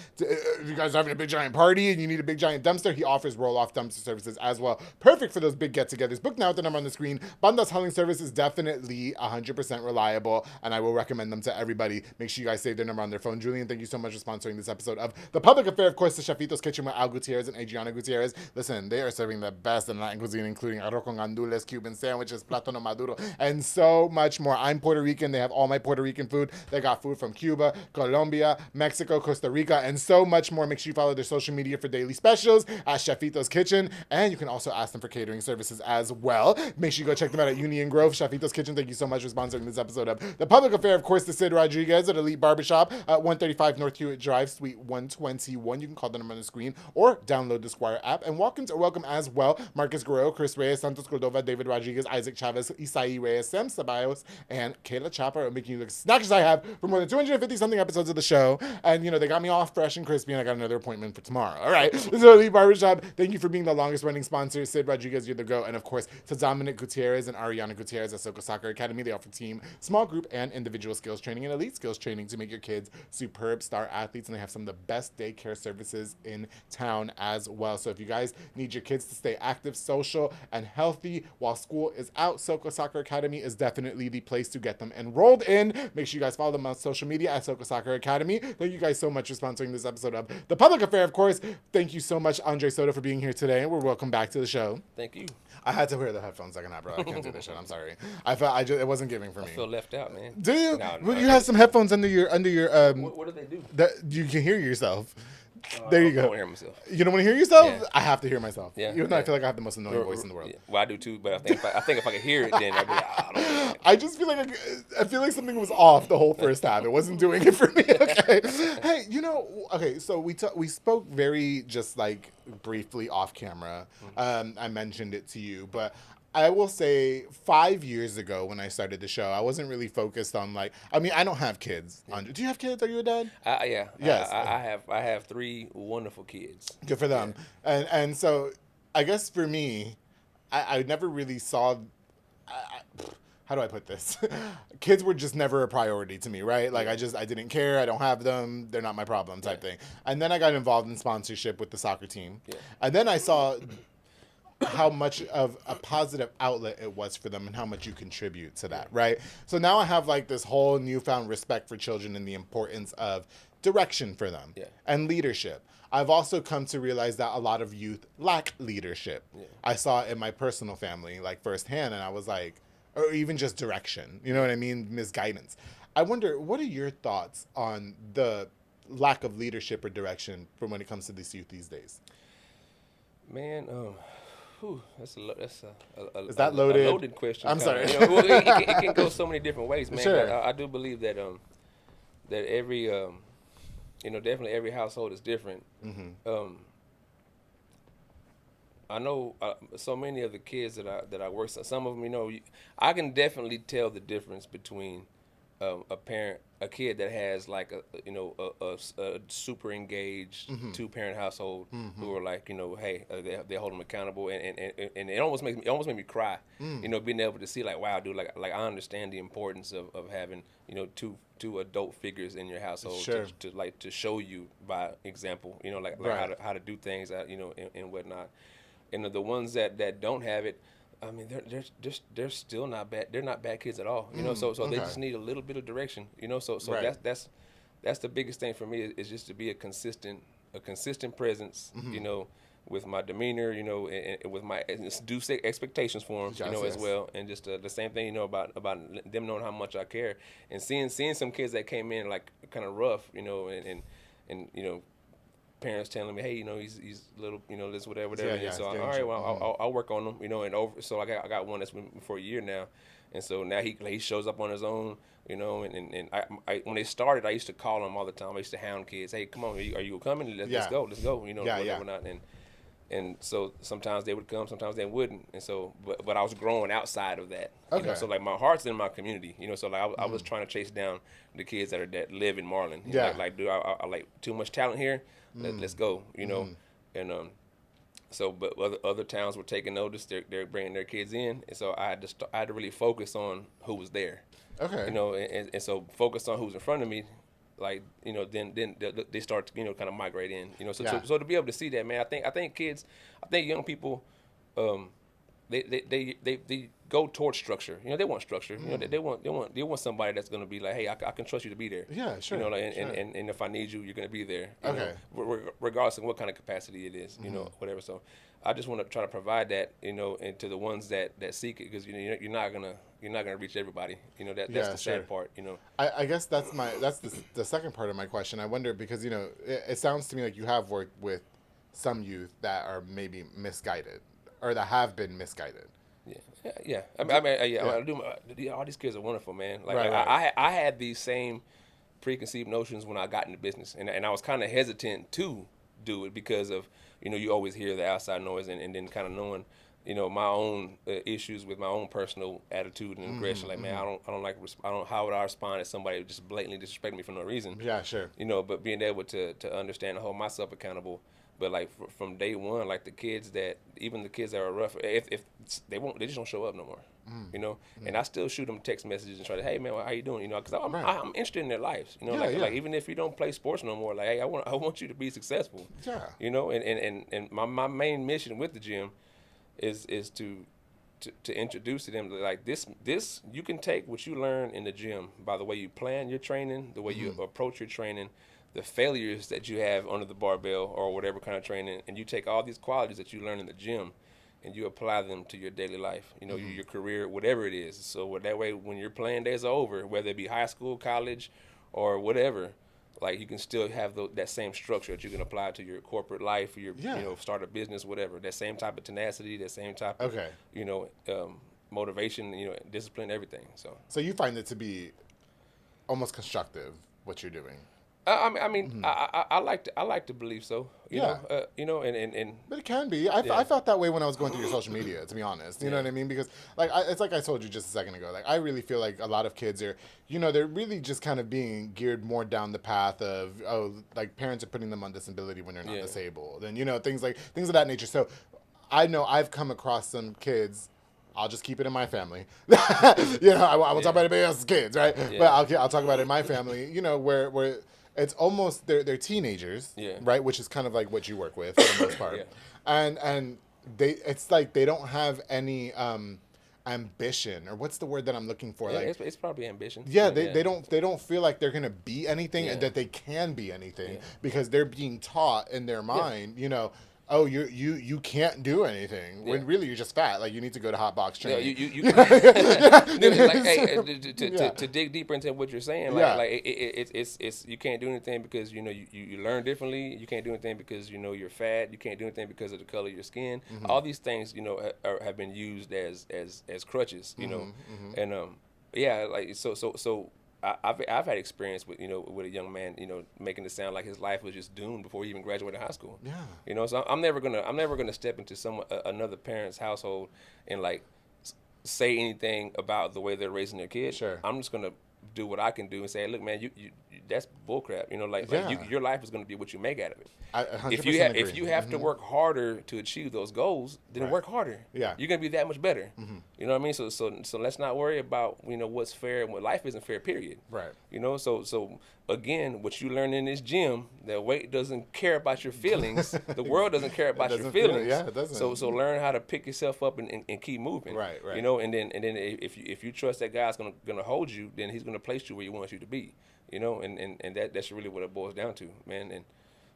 Speaker 2: having a big giant party and you need a big giant dumpster, he offers roll-off dumpster services as well. Perfect for those big get-togethers. Book now at the number on the screen. Banda's Hauling Service is definitely 100% reliable, and I will recommend them to everybody. Make sure you guys save their number on their phone. Julian, thank you so much for sponsoring this episode of The Public Affair. Of course, the Chefito's Kitchen with Al Gutierrez and Adriana Gutierrez. Listen, they are serving the best in Latin cuisine, including arroz con gandules, Cuban sandwiches, plátano maduro, and so much more. I'm Puerto Rican. They have all my Puerto Rican food. They got food from Cuba, Colombia, Mexico, Costa Rica, and so much more. Make sure you follow their social media for daily specials at Chefito's Kitchen, and you can also ask them for catering services as well. Make sure you go check them out at Union Grove, Chefito's Kitchen. Thank you so much for sponsoring this episode of The Public Affair. Of course, the Sid Rodriguez at Elite Barbershop at 135 North Hewitt Drive, Suite 121. You can call the number on the screen or download the Squire app. And walk-ins are welcome as well. Marcus Guerrero, Chris Reyes, Santos Cordova, David Rodriguez, Isaac Chavez, Isai Reyes, Sam Ceballos, and Kayla Chapa are making you look snatch as I have for more than 250-something episodes of the show. And, they got me all fresh and crispy, and I got another appointment for tomorrow. All right. So Elite Barbershop, thank you for being the longest-running sponsor sponsors, Sid Rodriguez, you're the go. And of course, to Dominic Gutierrez and Ariana Gutierrez at Soka Soccer Academy. They offer team, small group, and individual skills training and elite skills training to make your kids superb star athletes. And they have some of the best daycare services in town as well. So if you guys need your kids to stay active, social, and healthy while school is out, Soka Soccer Academy is definitely the place to get them enrolled in. Make sure you guys follow them on social media at Soka Soccer Academy. Thank you guys so much for sponsoring this episode of The Public Affair, of course. Thank you so much, Andre Soto, for being here today. We're welcome back to the show.
Speaker 3: Thank you.
Speaker 2: I had to wear the headphones second half, bro. I can't do this shit. I'm sorry. It wasn't giving for me.
Speaker 3: I feel left out, man.
Speaker 2: Do you?
Speaker 3: No,
Speaker 2: Well, you have some headphones under your
Speaker 3: What do they do?
Speaker 2: that you can hear yourself. There you
Speaker 3: I
Speaker 2: go.
Speaker 3: don't hear myself.
Speaker 2: You don't want to hear yourself?
Speaker 3: Yeah.
Speaker 2: I have to hear myself.
Speaker 3: Yeah,
Speaker 2: Even though I
Speaker 3: yeah.
Speaker 2: feel like I have the most annoying voice in the world.
Speaker 3: Yeah. Well, I do too, but I think if I could hear it, then I'd be like, I don't know.
Speaker 2: I just feel like I feel like something was off the whole first half. It wasn't doing it for me. Okay. Hey, okay. So we spoke very just like briefly off camera. I mentioned it to you, but I will say 5 years ago when I started the show, I wasn't really focused on I don't have kids. Do you have kids? Are you a dad?
Speaker 3: Yeah.
Speaker 2: Yes.
Speaker 3: I have 3 wonderful kids.
Speaker 2: Good for them. Yeah. And so I guess for me, I never really saw. How do I put this? Kids were just never a priority to me, right? Like I didn't care. I don't have them. They're not my problem type thing. And then I got involved in sponsorship with the soccer team. Yeah. And then I saw how much of a positive outlet it was for them and how much you contribute to that, right? So now I have like this whole newfound respect for children and the importance of direction for them and leadership. I've also come to realize that a lot of youth lack leadership. Yeah. I saw it in my personal family, like firsthand, and I was like, or even just direction, you know what I mean? Misguidance. I wonder, what are your thoughts on the lack of leadership or direction from when it comes to this youth these days?
Speaker 3: Man, that's
Speaker 2: Is that loaded?
Speaker 3: A loaded question.
Speaker 2: I'm sorry.
Speaker 3: It can go so many different ways, man.
Speaker 2: Sure.
Speaker 3: I do believe that that every definitely every household is different. Mm-hmm. I know so many of the kids that I work with, some of them, I can definitely tell the difference between a kid that has like a super engaged two-parent household who are like, hey, they hold them accountable, and it almost made me cry, being able to see like, wow, dude, like I understand the importance of having two adult figures in your household. Sure. to show you by example, right. how to do things, and whatnot. And the ones that don't have it, I mean, they're still not bad. They're not bad kids at all, So they just need a little bit of direction, So right. that's the biggest thing for me is just to be a consistent presence, with my demeanor, and with my due expectations for them, as well, and just the same thing, about them knowing how much I care, and seeing some kids that came in like kind of rough, and parents telling me, hey, he's little, this whatever. Yeah, and so all right, well, I'll work on them, and over. So I got one that's been for a year now, and so now he shows up on his own, and I when they started, I used to call them all the time. I used to hound kids, hey, come on, are you coming? Let's go, whatever not. And so sometimes they would come, sometimes they wouldn't, and so but I was growing outside of that. Okay. So like my heart's in my community, so like I was trying to chase down the kids that live in Marlin. Like dude, I like too much talent here. Let's go, and so but other towns were taking notice. They're bringing their kids in, and so I had to really focus on who was there. Okay. And so focus on who's in front of me, like then they start to kind of migrate in. So to be able to see that, man, I think young people, they go towards structure. They want structure. They want somebody that's going to be like, hey, I can trust you to be there. Yeah, sure. And if I need you, you're going to be there. Okay. Regardless of what kind of capacity it is, whatever. So I just want to try to provide that, and to the ones that seek it, because you're not gonna reach everybody. That's the sad part.
Speaker 2: I guess that's the second part of my question. I wonder because it sounds to me like you have worked with some youth that are maybe misguided or that have been misguided.
Speaker 3: Yeah. I do. All these kids are wonderful, man. Like right. I had these same preconceived notions when I got into business, and I was kind of hesitant to do it because of you always hear the outside noise, and then kind of knowing my own issues with my own personal attitude and aggression. Like, man, how would I respond if somebody just blatantly disrespected me for no reason? Yeah, sure. But being able to understand and hold myself accountable. But like from day one, like the kids that are rough, if they just don't show up no more, you know. And I still shoot them text messages and try to, hey man, how you doing? You know, because I'm interested in their lives, you know. Like even if you don't play sports no more, like hey, I want you to be successful, you know. And my main mission with the gym is to introduce to them like this you can take what you learn in the gym by the way you plan your training, the way you approach your training, the failures that you have under the barbell or whatever kind of training, and you take all these qualities that you learn in the gym and you apply them to your daily life, you know, your career, whatever it is. So that way when your playing days are over, whether it be high school, college, or whatever, like you can still have that same structure that you can apply to your corporate life, or your you know, start a business, whatever. That same type of tenacity, that same type of you know, motivation, you know, discipline, everything. So
Speaker 2: you find it to be almost constructive what you're doing.
Speaker 3: I mean, I like to believe so. You know, and
Speaker 2: but it can be. I felt that way when I was going through your social media, to be honest. You know what I mean? Because like it's like I told you just a second ago. Like I really feel like a lot of kids are, you know, they're really just kind of being geared more down the path of like parents are putting them on disability when they're not disabled, and you know things of that nature. So I know I've come across some kids. I'll just keep it in my family. You know, I won't talk about anybody else's kids, right? But I'll talk about it in my family. You know, where it's almost they're teenagers, right? Which is kind of like what you work with for the most part, and it's like they don't have any ambition, or what's the word that I'm looking for? Like
Speaker 3: it's probably ambition.
Speaker 2: Yeah, they don't feel like they're gonna be anything and that they can be anything because they're being taught in their mind, you know. Oh, you can't do anything. When really you're just fat. Like you need to go to hot box training.
Speaker 3: To dig deeper into what you're saying, like it's you can't do anything because you know you learn differently. You can't do anything because you know you're fat. You can't do anything because of the color of your skin. All these things, you know, have been used as crutches. You know, and like so. I've had experience with, you know, with a young man, you know, making it sound like his life was just doomed before he even graduated high school. Yeah. You know, so I'm never gonna step into another parent's household and like say anything about the way they're raising their kids.
Speaker 2: Sure.
Speaker 3: I'm just gonna do what I can do and say, look, man, you that's bullcrap. You know, like your life is gonna be what you make out of it. If you have to work harder to achieve those goals, then work harder.
Speaker 2: Yeah.
Speaker 3: You're gonna be that much better. You know what I mean? So let's not worry about, you know, what's fair and what life isn't fair, period.
Speaker 2: Right.
Speaker 3: You know, so again, what you learn in this gym, that weight doesn't care about your feelings. The world doesn't care about your feelings.
Speaker 2: Yeah, it doesn't.
Speaker 3: So learn how to pick yourself up and keep moving.
Speaker 2: Right.
Speaker 3: You know, and then if you trust that God's gonna hold you, then He's gonna place you where He wants you to be. You know, and that's really what it boils down to, man. And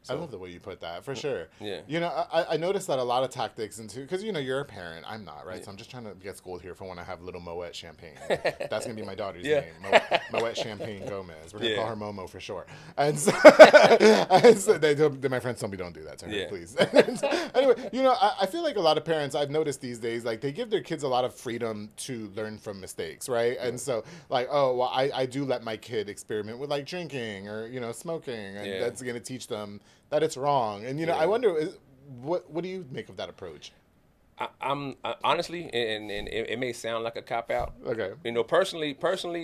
Speaker 3: so,
Speaker 2: I love the way you put that, for sure.
Speaker 3: Yeah.
Speaker 2: You know, I noticed that a lot of tactics because, you know, you're a parent. I'm not, right? Yeah. So I'm just trying to get schooled here for when I have little Moet Champagne. That's going to be my daughter's name. Moet Champagne Gomez. We're going to call her Momo for sure. And so, my friends told me don't do that to her, please. Anyway, you know, I feel like a lot of parents, I've noticed these days, like they give their kids a lot of freedom to learn from mistakes, right? And so like, oh, well, I do let my kid experiment with like drinking or, you know, smoking. And that's going to teach them that it's wrong. And, you know, I wonder, what do you make of that approach?
Speaker 3: I'm honestly, and it may sound like a cop out.
Speaker 2: Okay.
Speaker 3: You know, personally,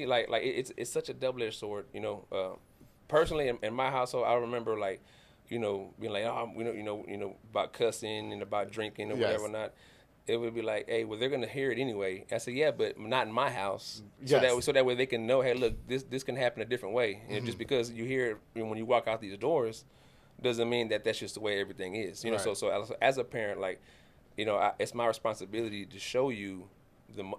Speaker 3: like it's such a double-edged sword. You know, personally in my household, I remember like, you know, being like, oh, you know about cussing and about drinking or whatever or not. It would be like, hey, well, they're gonna hear it anyway. I said, yeah, but not in my house. So that way they can know, hey, look, this can happen a different way. And just because you hear it when you walk out these doors, doesn't mean that that's just the way everything is. You know, so as a parent, like, you know, it's my responsibility to show you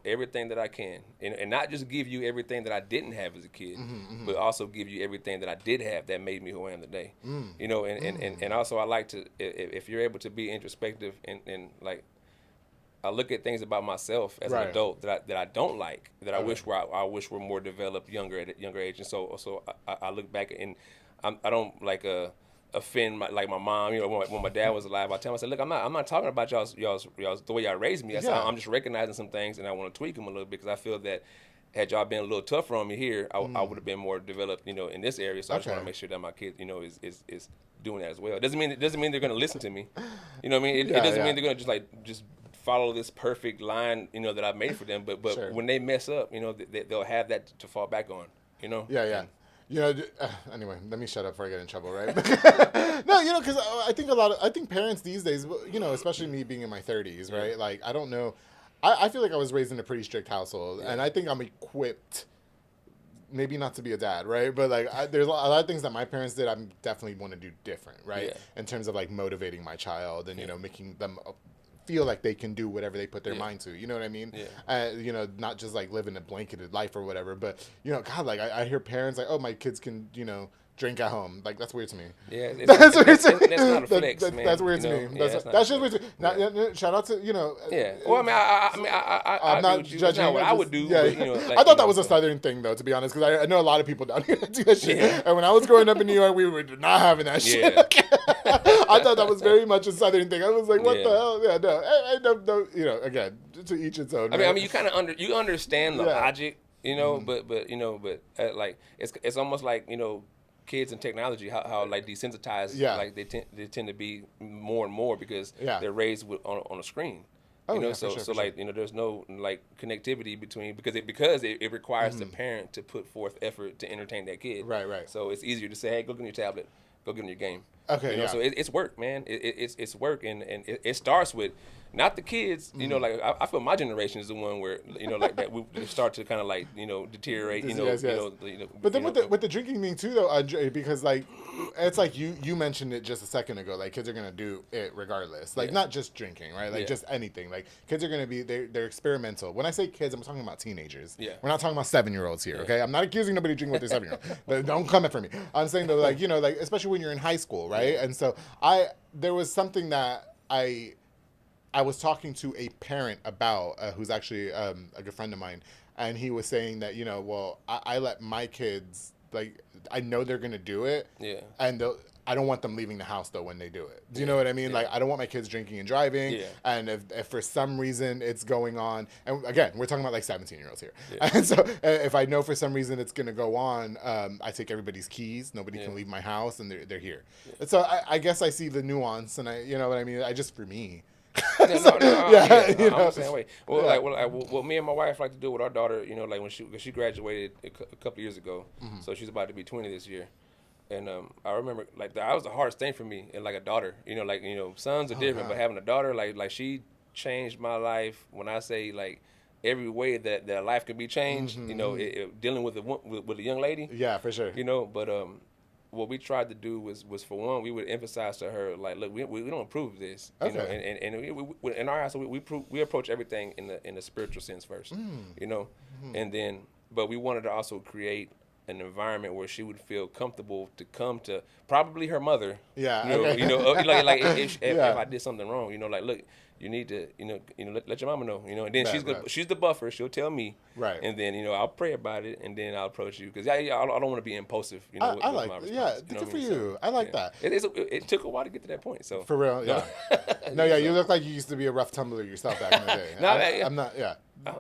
Speaker 3: everything that I can, and not just give you everything that I didn't have as a kid, but also give you everything that I did have that made me who I am today. You know, and also I like to, if you're able to be introspective and like, I look at things about myself as an adult that I don't like, that I wish were more developed at a younger age, and so I look back and I don't like offend my mom. You know, when my dad was alive, I tell him, I said, look, I'm not talking about y'all's the way y'all raised me. I said, I'm just recognizing some things and I want to tweak them a little bit because I feel that had y'all been a little tougher on me here, I would have been more developed, you know, in this area. So I just want to make sure that my kid, you know, is doing that as well. It doesn't mean they're going to listen to me. You know what I mean? It doesn't mean they're going to just follow this perfect line, you know, that I've made for them. But when they mess up, you know, they'll have that to fall back on. You know.
Speaker 2: Yeah. You know, anyway, let me shut up before I get in trouble, right? No, you know, because I think parents these days, you know, especially me being in my 30s, right? Like, I don't know. I feel like I was raised in a pretty strict household, and I think I'm equipped, maybe not to be a dad, right? But like, there's a lot of things that my parents did. I definitely want to do different, right?
Speaker 3: Yeah.
Speaker 2: In terms of like motivating my child and you know making them feel like they can do whatever they put their mind to. You know what I mean?
Speaker 3: Yeah.
Speaker 2: You know, not just like living a blanketed life or whatever. But you know, God, like I hear parents like, oh, my kids can, you know, drink at home. Like that's weird to me.
Speaker 3: Yeah,
Speaker 2: that's weird to me.
Speaker 3: That's not a flex, man.
Speaker 2: That's weird to me. That's just weird to me. Now, shout out to, you know.
Speaker 3: Yeah. Well, I mean,
Speaker 2: I'm not judging.
Speaker 3: That's not what I would do.
Speaker 2: Yeah.
Speaker 3: But, you know, like,
Speaker 2: I thought that was a Southern thing, though, to be honest, because I know a lot of people down here that do that shit.
Speaker 3: Yeah.
Speaker 2: And when I was growing up in New York, we were not having that shit. I thought that was very much a Southern thing. I was like, what the hell? Yeah, no, you know, again, to each its own.
Speaker 3: I mean, you kind of understand the logic, you know, but you know, like it's almost like, you know, kids and technology, how like desensitized, like they tend to be more and more because they're raised on a screen. You know, so like, you know, there's no like connectivity between because it requires the parent to put forth effort to entertain that kid.
Speaker 2: Right.
Speaker 3: So it's easier to say, hey, go get on your tablet, go get on your game.
Speaker 2: Okay.
Speaker 3: You know, so it's work, man. It's work, and it starts with not the kids. You know, like I feel my generation is the one where, you know, like that we start to kind of like, you know, deteriorate. You know,
Speaker 2: yes.
Speaker 3: you know.
Speaker 2: But then with the drinking thing too, though, Andre, because like it's like you mentioned it just a second ago. Like kids are gonna do it regardless. Like not just drinking, right? Like just anything. Like kids are gonna be they're experimental. When I say kids, I'm talking about teenagers.
Speaker 3: Yeah.
Speaker 2: We're not talking about 7-year-olds here. Okay. I'm not accusing nobody drinking with their 7-year-old. Don't come at for me. I'm saying though, like, you know, like especially when you're in high school, right? And so there was something that I was talking to a parent about who's actually a good friend of mine, and he was saying that, you know, well, I let my kids, like, I know they're gonna do it, and I don't want them leaving the house though when they do it. Do you know what I mean? Like, I don't want my kids drinking and driving, and if for some reason it's going on, and again, we're talking about like 17-year-olds here, and so if I know for some reason it's gonna go on, I take everybody's keys. Nobody can leave my house, and they're here. So I guess I see the nuance, and you know what I mean. For me.
Speaker 3: I'm the same way. Well, me and my wife like to do with our daughter, you know, like when she graduated a couple of years ago, so she's about to be 20 this year, and I remember like that was the hardest thing for me, and like a daughter, you know, like, you know, sons are different, but having a daughter, like she changed my life. When I say like every way that life can be changed, you know, dealing with a young lady,
Speaker 2: for sure,
Speaker 3: you know, but what we tried to do was for one, we would emphasize to her, like, look, we don't approve this, you know, and we in our house we approach everything in the spiritual sense first, you know, and then, but we wanted to also create an environment where she would feel comfortable to come to probably her mother, you know, like if I did something wrong, you know, like, look, you need to, you know, let your mama know, you know, and then she's the buffer. She'll tell me, and then, you know, I'll pray about it, and then I'll approach you because I don't want to be impulsive, you know.
Speaker 2: I like, good for you. I like that.
Speaker 3: It took a while to get to that point. So
Speaker 2: for real, you look like you used to be a rough tumbler yourself back in the day. I'm not,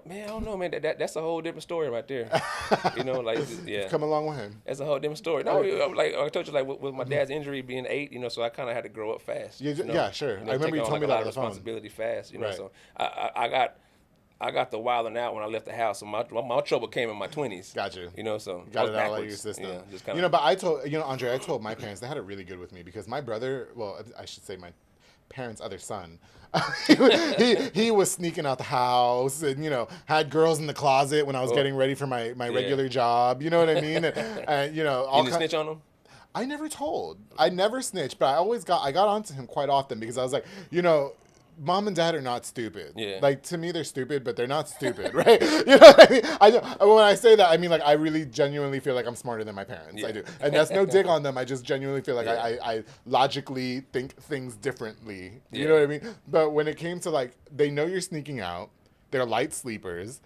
Speaker 3: man, I don't know, man. That's a whole different story right there. You know, like,
Speaker 2: You've come along with him.
Speaker 3: That's a whole different story. No, like I told you, like with my dad's injury being 8, you know, so I kind of had to grow up fast.
Speaker 2: You know? Yeah, sure.
Speaker 3: You know,
Speaker 2: I remember you told me that on the phone.
Speaker 3: Responsibility fast, you know. So I got the wilding out when I left the house. So my trouble came in my 20s.
Speaker 2: Gotcha.
Speaker 3: You know, so
Speaker 2: got it out of your system.
Speaker 3: Yeah, just kinda,
Speaker 2: you know, but Andre, I told my parents they had it really good with me because my brother, well, I should say my parents' other son, he was sneaking out the house and, you know, had girls in the closet when I was getting ready for my regular job. You know what I mean? And you know,
Speaker 3: you didn't snitch on him?
Speaker 2: I never told. I never snitched, but I got onto him quite often because I was like, you know, Mom and Dad are not stupid. Yeah. Like, to me, they're stupid, but they're not stupid, right? You know what I mean? When I say that, I mean, like, I really genuinely feel like I'm smarter than my parents. I do. And that's no dig on them. I just genuinely feel like I logically think things differently. You know what I mean? But when it came to, like, they know you're sneaking out. They're light sleepers.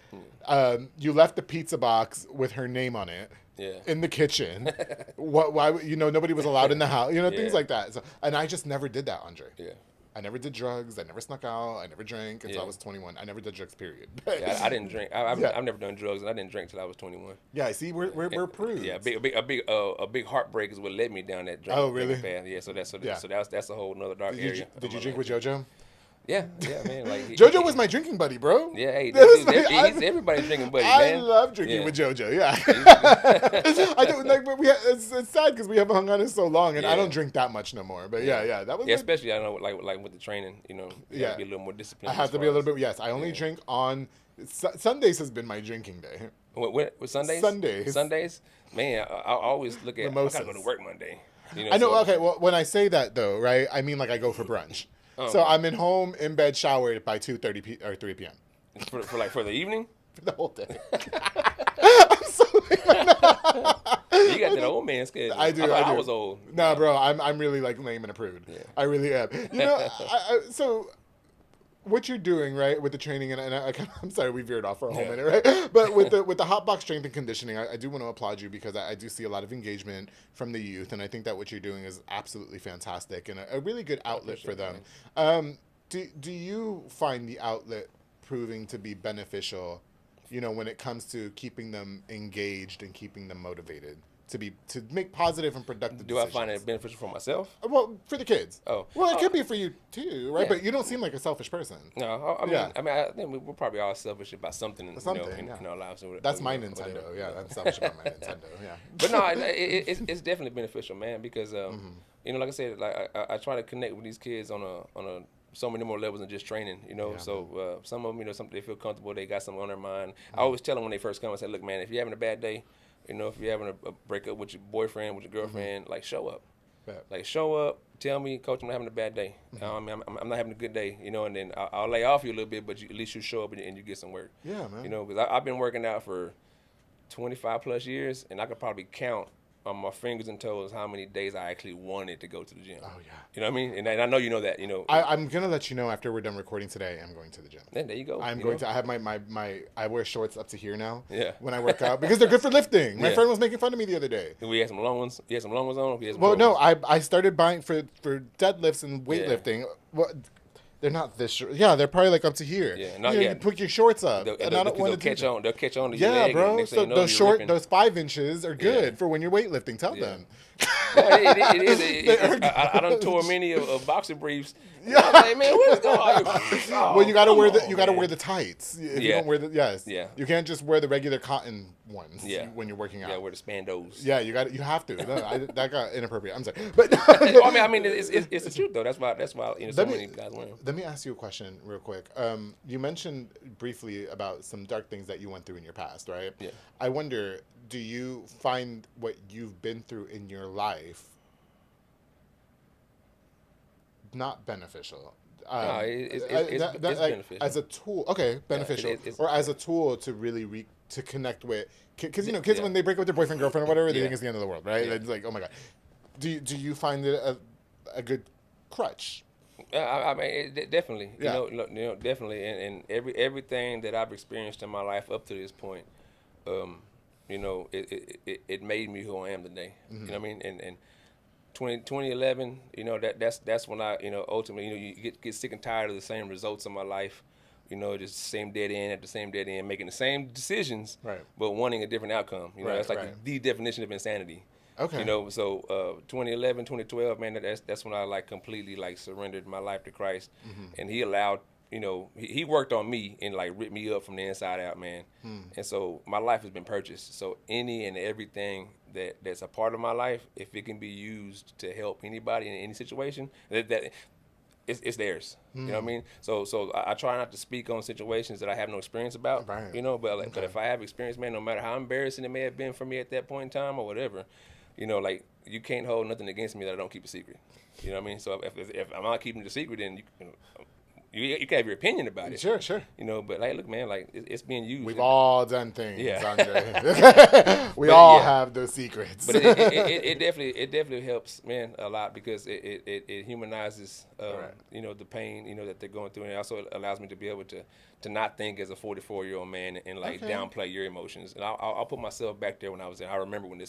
Speaker 2: You left the pizza box with her name on it. In the kitchen. Why? You know, nobody was allowed in the house. You know, things like that. So, and I just never did that, Andre. I never did drugs. I never snuck out. I never drank until I was 21. I never did drugs, period.
Speaker 3: I didn't drink. I've never done drugs, and I didn't drink till I was 21.
Speaker 2: Yeah, see, we're prudes.
Speaker 3: Yeah, a big heartbreak is what led me down that drug path. Yeah, so that's a whole nother dark area.
Speaker 2: Did you drink with JoJo?
Speaker 3: Yeah, man. Like
Speaker 2: JoJo was my drinking buddy, bro.
Speaker 3: Yeah, hey,
Speaker 2: That's
Speaker 3: he's everybody's drinking buddy,
Speaker 2: I
Speaker 3: man.
Speaker 2: love drinking with JoJo. Yeah, I don't like, but it's sad because we haven't hung out in so long, and I don't drink that much no more. But yeah, that was
Speaker 3: especially I know like with the training, you know, you gotta be a little more disciplined.
Speaker 2: I have to be a little bit. Yes, I only drink on Sundays. Has been my drinking day.
Speaker 3: What Sundays? Sundays, man. I always look at. I gotta go to work Monday. You know,
Speaker 2: I know. So, okay, well, when I say that though, right? I mean like I go for brunch. So I'm home, in bed, showered by 2:30 or 3 p.m.
Speaker 3: For the evening.
Speaker 2: For the whole day. I'm so
Speaker 3: You got that old man schedule.
Speaker 2: I do.
Speaker 3: I was old.
Speaker 2: Nah, bro, I'm really like lame and a prude. Yeah. I really am. You know, so what you're doing, right, with the training, and I'm sorry we veered off for a whole minute, right? But with the hot box strength and conditioning, I do want to applaud you because I do see a lot of engagement from the youth, and I think that what you're doing is absolutely fantastic and a really good outlet for them. Do you find the outlet proving to be beneficial, you know, when it comes to keeping them engaged and keeping them motivated? To make positive and productive decisions.
Speaker 3: Do I find it beneficial for myself?
Speaker 2: Well, for the kids.
Speaker 3: Oh.
Speaker 2: Well, it could be for you too, right? Yeah. But you don't seem like a selfish person.
Speaker 3: No, I think we're probably all selfish about something, in our lives.
Speaker 2: That's my Nintendo. Yeah, I'm selfish about my Nintendo. Yeah.
Speaker 3: But no, it's definitely beneficial, man, because you know, like I said, like I try to connect with these kids on a so many more levels than just training, you know. Yeah, so some of them, you know, something they feel comfortable, they got something on their mind. I always tell them when they first come, I say, look, man, if you're having a bad day, you know, if you're having a breakup with your boyfriend, with your girlfriend, like show up. Yeah. Like show up, tell me, coach, I'm not having a bad day. I'm not having a good day, you know, and then I'll lay off you a little bit, but at least you show up and you get some work.
Speaker 2: Yeah, man.
Speaker 3: You know, because I've been working out for 25 plus years, and I could probably count on my fingers and toes how many days I actually wanted to go to the gym.
Speaker 2: Oh, yeah.
Speaker 3: You know what I mean? And I know you know that, you know.
Speaker 2: I'm going to let you know after we're done recording today, I'm going to the gym.
Speaker 3: There you go.
Speaker 2: I have I wear shorts up to here now.
Speaker 3: Yeah.
Speaker 2: When I work out because they're good for lifting. My friend was making fun of me the other day.
Speaker 3: We had some long ones. You had some long ones on?
Speaker 2: Well, no, I started buying for deadlifts and weightlifting. Yeah. Well, they're not this short. Yeah, they're probably like up to here. Yeah, not yet. You put your shorts up.
Speaker 3: They'll catch on to your
Speaker 2: leg. Yeah, bro. So those 5 inches are good for when you're weightlifting. Tell them.
Speaker 3: Well, it is. I done tore many of boxer briefs. Yeah, like, man, what is going on?
Speaker 2: Well, you gotta wear the tights. If you don't wear you can't just wear the regular cotton ones. When you're working out.
Speaker 3: Yeah, wear the Spandos.
Speaker 2: Yeah, you have to. No, that got inappropriate. I'm sorry, but
Speaker 3: well, I mean, it's the truth though. That's why you know so many guys wear them.
Speaker 2: Let me ask you a question real quick. You mentioned briefly about some dark things that you went through in your past, right?
Speaker 3: Yeah.
Speaker 2: I wonder, do you find what you've been through in your life not beneficial?
Speaker 3: No, it's beneficial.
Speaker 2: As a tool, okay, beneficial, or as a tool to really to connect with, because you know, kids when they break up with their boyfriend, girlfriend, or whatever, they think it's the end of the world, right? Yeah. It's like, oh my god. Do you find it a good crutch?
Speaker 3: I mean, definitely. Yeah. You know, definitely, and everything that I've experienced in my life up to this point, you know, it made me who I am today. Mm-hmm. You know what I mean? And 2011, you know, that's when I, you know, ultimately, you know, you get sick and tired of the same results in my life. You know, just the same dead end at the same dead end, making the same decisions, right, but wanting a different outcome. You know, that's like the definition of insanity. Okay. You know, so 2011, 2012, man, that's when I like completely like surrendered my life to Christ, and He allowed, you know, He worked on me and like ripped me up from the inside out, man. And so my life has been purchased. So any and everything that's a part of my life, if it can be used to help anybody in any situation, that it's theirs. You know what I mean? So I try not to speak on situations that I have no experience about. Right. You know, but but if I have experience, man, no matter how embarrassing it may have been for me at that point in time or whatever, you know, like you can't hold nothing against me that I don't keep a secret. You know what I mean? So if I'm not keeping it a secret, then you can have your opinion about it.
Speaker 2: Sure.
Speaker 3: You know, but like, look, man, like it's being used.
Speaker 2: We've all done things, Andre. We all have those secrets.
Speaker 3: But it definitely helps, man, a lot because it humanizes, you know, the pain, you know, that they're going through, and it also allows me to be able to not think as a 44-year-old man and like downplay your emotions. And I'll put myself back there when I was there. I remember when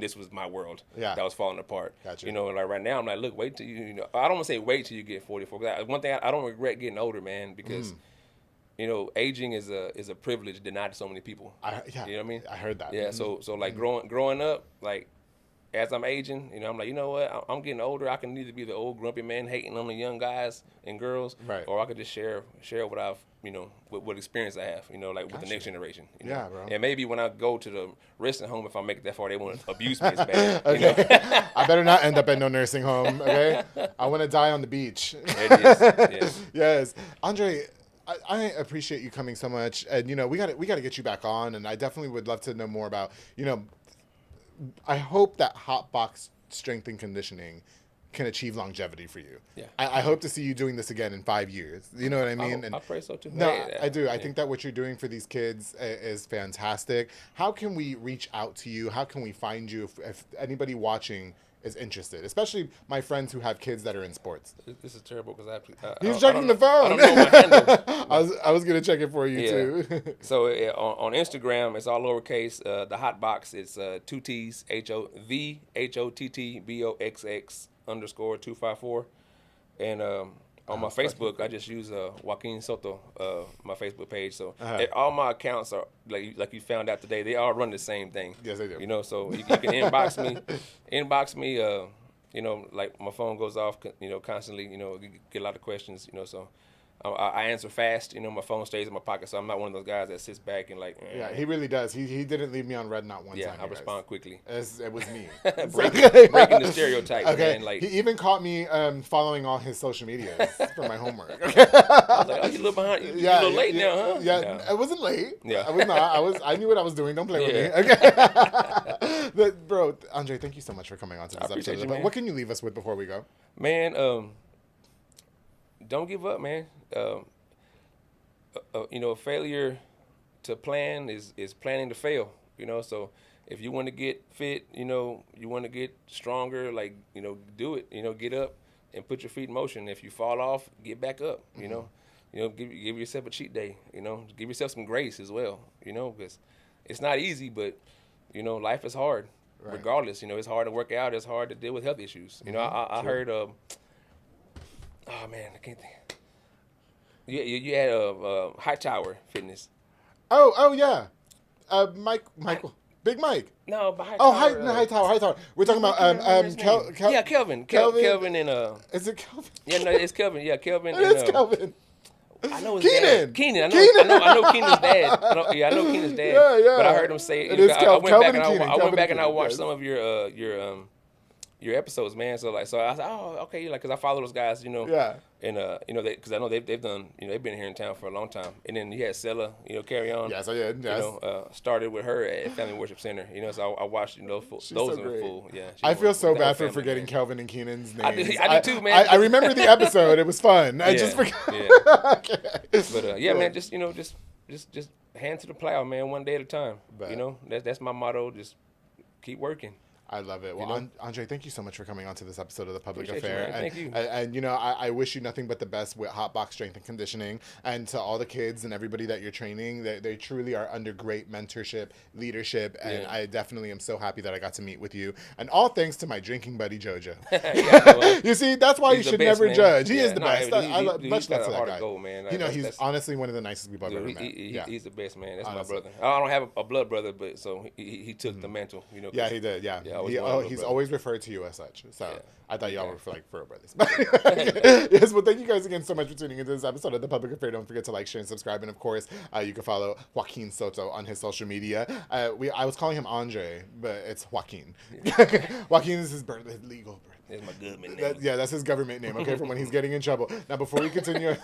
Speaker 3: this was my world that was falling apart. Gotcha. You know, and like right now I'm like, look, wait till you know. I don't want to say wait till you get 44. One thing I don't regret getting older, man, because you know, aging is a privilege denied to so many people. You know what I mean?
Speaker 2: I heard that.
Speaker 3: Yeah. So like growing up, like as I'm aging, you know, I'm like, you know what? I'm getting older. I can either be the old grumpy man hating on the young guys and girls,
Speaker 2: Right.
Speaker 3: or I could just share what I've, you know, what experience I have, you know, like with the next generation. You know?
Speaker 2: Yeah, bro.
Speaker 3: And maybe when I go to the resting home, if I make it that far, they won't abuse me as bad.
Speaker 2: Okay.
Speaker 3: You know?
Speaker 2: I better not end up at no nursing home, okay? I want to die on the beach.
Speaker 3: It is. Yeah.
Speaker 2: Yes. Andre, I appreciate you coming so much. And, you know, we got to get you back on. And I definitely would love to know more about, you know, I hope that hot box strength and conditioning can achieve longevity for you.
Speaker 3: Yeah.
Speaker 2: I hope to see you doing this again in 5 years. You know what I mean?
Speaker 3: I pray so too.
Speaker 2: No,
Speaker 3: Hey,
Speaker 2: I do.
Speaker 3: yeah.
Speaker 2: I think that what you're doing for these kids is fantastic. How can we reach out to you? How can we find you if anybody watching is interested? Especially my friends who have kids that are in sports.
Speaker 3: This is terrible because
Speaker 2: He's checking the phone.
Speaker 3: I don't know my handle.
Speaker 2: I was gonna check it for you too.
Speaker 3: So on Instagram, it's all lowercase. The hot box, it's 2 T's, HOTTBOXX_254. And on my Facebook, I just use Joaquin Soto, my Facebook page. So all my accounts are like you found out today. They all run the same thing.
Speaker 2: Yes, they do.
Speaker 3: You know, so you can inbox me. You know, like my phone goes off. You know, constantly. You know, get a lot of questions. You know, so. I answer fast, you know. My phone stays in my pocket, so I'm not one of those guys that sits back and like.
Speaker 2: Yeah, he really does. He didn't leave me on red not one time.
Speaker 3: Yeah, I respond quickly.
Speaker 2: It was me.
Speaker 3: breaking the stereotype,
Speaker 2: okay.
Speaker 3: man. Like,
Speaker 2: he even caught me following all his social medias for my homework.
Speaker 3: I was like, oh, you a little behind. You a little late now, huh?
Speaker 2: Yeah, I wasn't late.
Speaker 3: Yeah.
Speaker 2: I was not. I knew what I was doing. Don't play with me. Okay. But, bro, Andre, thank you so much for coming on to this episode.
Speaker 3: You, man.
Speaker 2: What can you leave us with before we go?
Speaker 3: Man, don't give up, man. You know, failure to plan is planning to fail. You know, so if you want to get fit, you know, you want to get stronger, like, you know, do it. You know, get up and put your feet in motion. If you fall off, get back up. You know, give yourself a cheat day. You know, give yourself some grace as well. You know, because it's not easy, but you know, life is hard. Right. Regardless, you know, it's hard to work out. It's hard to deal with health issues. You know, I heard. Oh man, I can't think. You had High Tower Fitness.
Speaker 2: Oh yeah, Michael, Big Mike.
Speaker 3: No, but High Tower.
Speaker 2: High Tower. We're talking about
Speaker 3: Kelvin and
Speaker 2: Is it Kelvin?
Speaker 3: Yeah, no, it's Kelvin. Yeah, Kelvin.
Speaker 2: It is Kelvin.
Speaker 3: I know his
Speaker 2: Keenan.
Speaker 3: dad. Keenan. I know Keenan's dad. I know Keenan's dad.
Speaker 2: Yeah.
Speaker 3: But I heard him say.
Speaker 2: It is
Speaker 3: I went back and I
Speaker 2: Keenan,
Speaker 3: watched
Speaker 2: yes.
Speaker 3: some of your episodes, man. So I said, oh, okay, like, cause I follow those guys, you know.
Speaker 2: Yeah.
Speaker 3: And you know, because I know they've done, you know, they've been here in town for a long time. And then you had Sella, you know, carry on.
Speaker 2: Yes, I did. Yes.
Speaker 3: You know, started with her at Family Worship Center. You know, so I watched, you know, those
Speaker 2: so
Speaker 3: in
Speaker 2: great.
Speaker 3: full. Yeah.
Speaker 2: I feel so
Speaker 3: that
Speaker 2: bad
Speaker 3: whole
Speaker 2: for
Speaker 3: family,
Speaker 2: forgetting
Speaker 3: man.
Speaker 2: Kelvin and Keenan's names.
Speaker 3: I do too, man.
Speaker 2: I remember the episode. It was fun. I just forgot.
Speaker 3: Yeah.
Speaker 2: Okay.
Speaker 3: But man, just you know, just hand to the plow, man, one day at a time.
Speaker 2: Bet.
Speaker 3: You know, that's my motto. Just keep working.
Speaker 2: I love it. Well,
Speaker 3: You know?
Speaker 2: Andre, thank you so much for coming on to this episode of The Public
Speaker 3: Appreciate you,
Speaker 2: Affair.
Speaker 3: man. Thank you.
Speaker 2: And you know, I wish you nothing but the best with Hot Box Strength and Conditioning. And to all the kids and everybody that you're training, they truly are under great mentorship, leadership. And
Speaker 3: Yeah.
Speaker 2: I definitely am so happy that I got to meet with you. And all thanks to my drinking buddy, Jojo.
Speaker 3: Yeah, well,
Speaker 2: You see, that's why you
Speaker 3: he's the
Speaker 2: should
Speaker 3: best,
Speaker 2: never
Speaker 3: man.
Speaker 2: judge. He
Speaker 3: Yeah,
Speaker 2: is the
Speaker 3: no,
Speaker 2: best.
Speaker 3: he's
Speaker 2: Much
Speaker 3: got
Speaker 2: love to
Speaker 3: a
Speaker 2: that
Speaker 3: heart
Speaker 2: guy.
Speaker 3: of gold, man.
Speaker 2: You know,
Speaker 3: That's-
Speaker 2: he's
Speaker 3: that's-
Speaker 2: honestly one of the nicest people I've ever
Speaker 3: Dude,
Speaker 2: met.
Speaker 3: he's the best, man. That's
Speaker 2: Honestly.
Speaker 3: my brother. I don't have a blood brother, but so he took the mantle. You know.
Speaker 2: Yeah, he did. Yeah,
Speaker 3: Yeah, I always wanted a little
Speaker 2: he's
Speaker 3: brother.
Speaker 2: always referred to you as such. So
Speaker 3: Yeah.
Speaker 2: I thought y'all
Speaker 3: Yeah.
Speaker 2: were like furrow brothers. Yes, well, thank you guys again so much for tuning into this episode of The Public Affair. Don't forget to like, share, and subscribe. And of course, you can follow Joaquin Soto on his social media. I was calling him Andre, but it's Joaquin. Joaquin is his legal birth.
Speaker 3: That's my government name.
Speaker 2: That's his government name, okay, from when he's getting in trouble. Now, before we continue,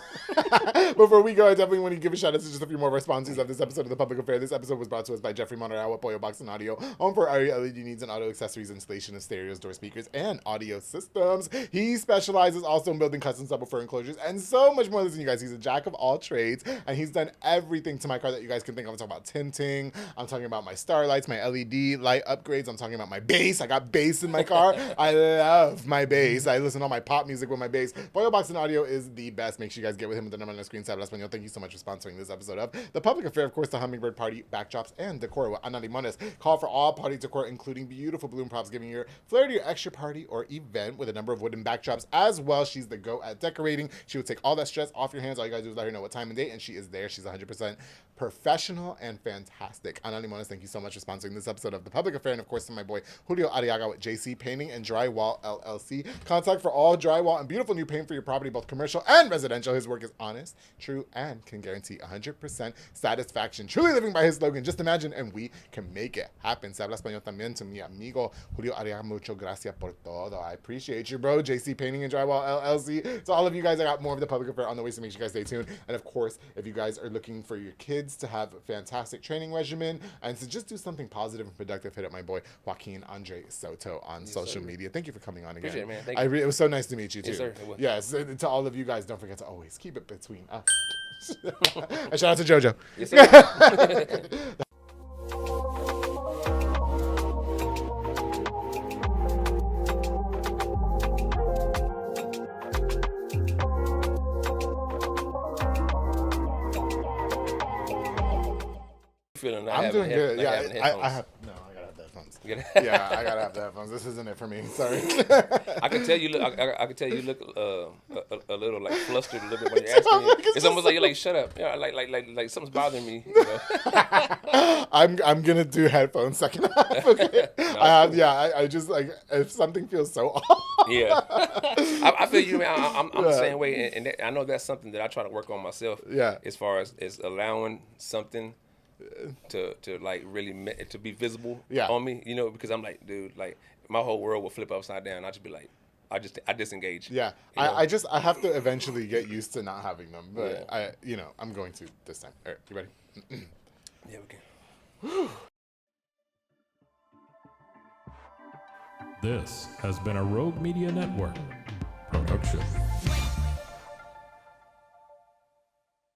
Speaker 2: before we go, I definitely want to give a shout out to just a few more of our sponsors of this episode of The Public Affair. This episode was brought to us by Jeffrey Monterey, Pollo Box and Audio, home for all your LED needs and auto accessories, installation of stereos, door speakers, and audio systems. He specializes also in building custom subwoofer enclosures and so much more. Listen, you guys, he's a jack of all trades, and he's done everything to my car that you guys can think of. I'm talking about tinting. I'm talking about my starlights, my LED light upgrades. I'm talking about my bass. I got bass in my car. I love love my bass. I listen to all my pop music with my bass. Boyo Boxing Audio is the best. Make sure you guys get with him with the number on the screen. Habla Español. Thank you so much for sponsoring this episode of The Public Affair. Of course, the Hummingbird Party, backdrops, and decor with Ana Limones. Call for all party decor, including beautiful balloon props, giving your flair to your extra party or event with a number of wooden backdrops as well. She's the go at decorating. She will take all that stress off your hands. All you guys do is let her know what time and date, and she is there. She's 100% professional and fantastic. Ana Limones, thank you so much for sponsoring this episode of The Public Affair. And of course, to my boy Julio Arriaga with JC Painting and Drywall LLC. Contact for all drywall and beautiful new paint for your property, both commercial and residential. His work is honest, true, and can guarantee 100% satisfaction. Truly living by his slogan, just imagine, and we can make it happen. Se habla español también to mi amigo Julio Arriaga. Mucho gracias por todo. I appreciate you, bro. JC Painting and Drywall LLC. To all of you guys, I got more of The Public Affair on the way, so make sure you guys stay tuned. And of course, if you guys are looking for your kids to have a fantastic training regimen and to just do something positive and productive, hit up my boy Joaquin Andre Soto on social media. Thank you for coming on again.
Speaker 3: Appreciate it, man. Thank you.
Speaker 2: It was so nice to meet you too.
Speaker 3: Yes, sir. It was.
Speaker 2: Yes, and to all of you guys, don't forget to always keep it between us. And shout out to JoJo.
Speaker 3: Yes, sir. Feeling
Speaker 2: I'm doing good. Yeah, I have. No, I gotta have the headphones. Yeah, I gotta have the headphones. This isn't it for me. Sorry.
Speaker 3: I can tell you look. I can tell you look a little like flustered a little bit when you're asking me. It's almost like you're like, shut up. Yeah, like something's bothering me. You know?
Speaker 2: I'm gonna do headphones second half. Okay.
Speaker 3: No,
Speaker 2: I just like if something feels so off.
Speaker 3: Yeah. I feel you, man. I'm the same way, and I know that's something that I try to work on myself.
Speaker 2: Yeah.
Speaker 3: As far as allowing something to like really to be visible on me, you know, because I'm like, dude, like my whole world will flip upside down. I just be like, I disengage.
Speaker 2: Yeah, I have to eventually get used to not having them, but I'm going to this time. All right, you ready?
Speaker 3: Yeah, we can.
Speaker 1: This has been a Rogue Media Network production.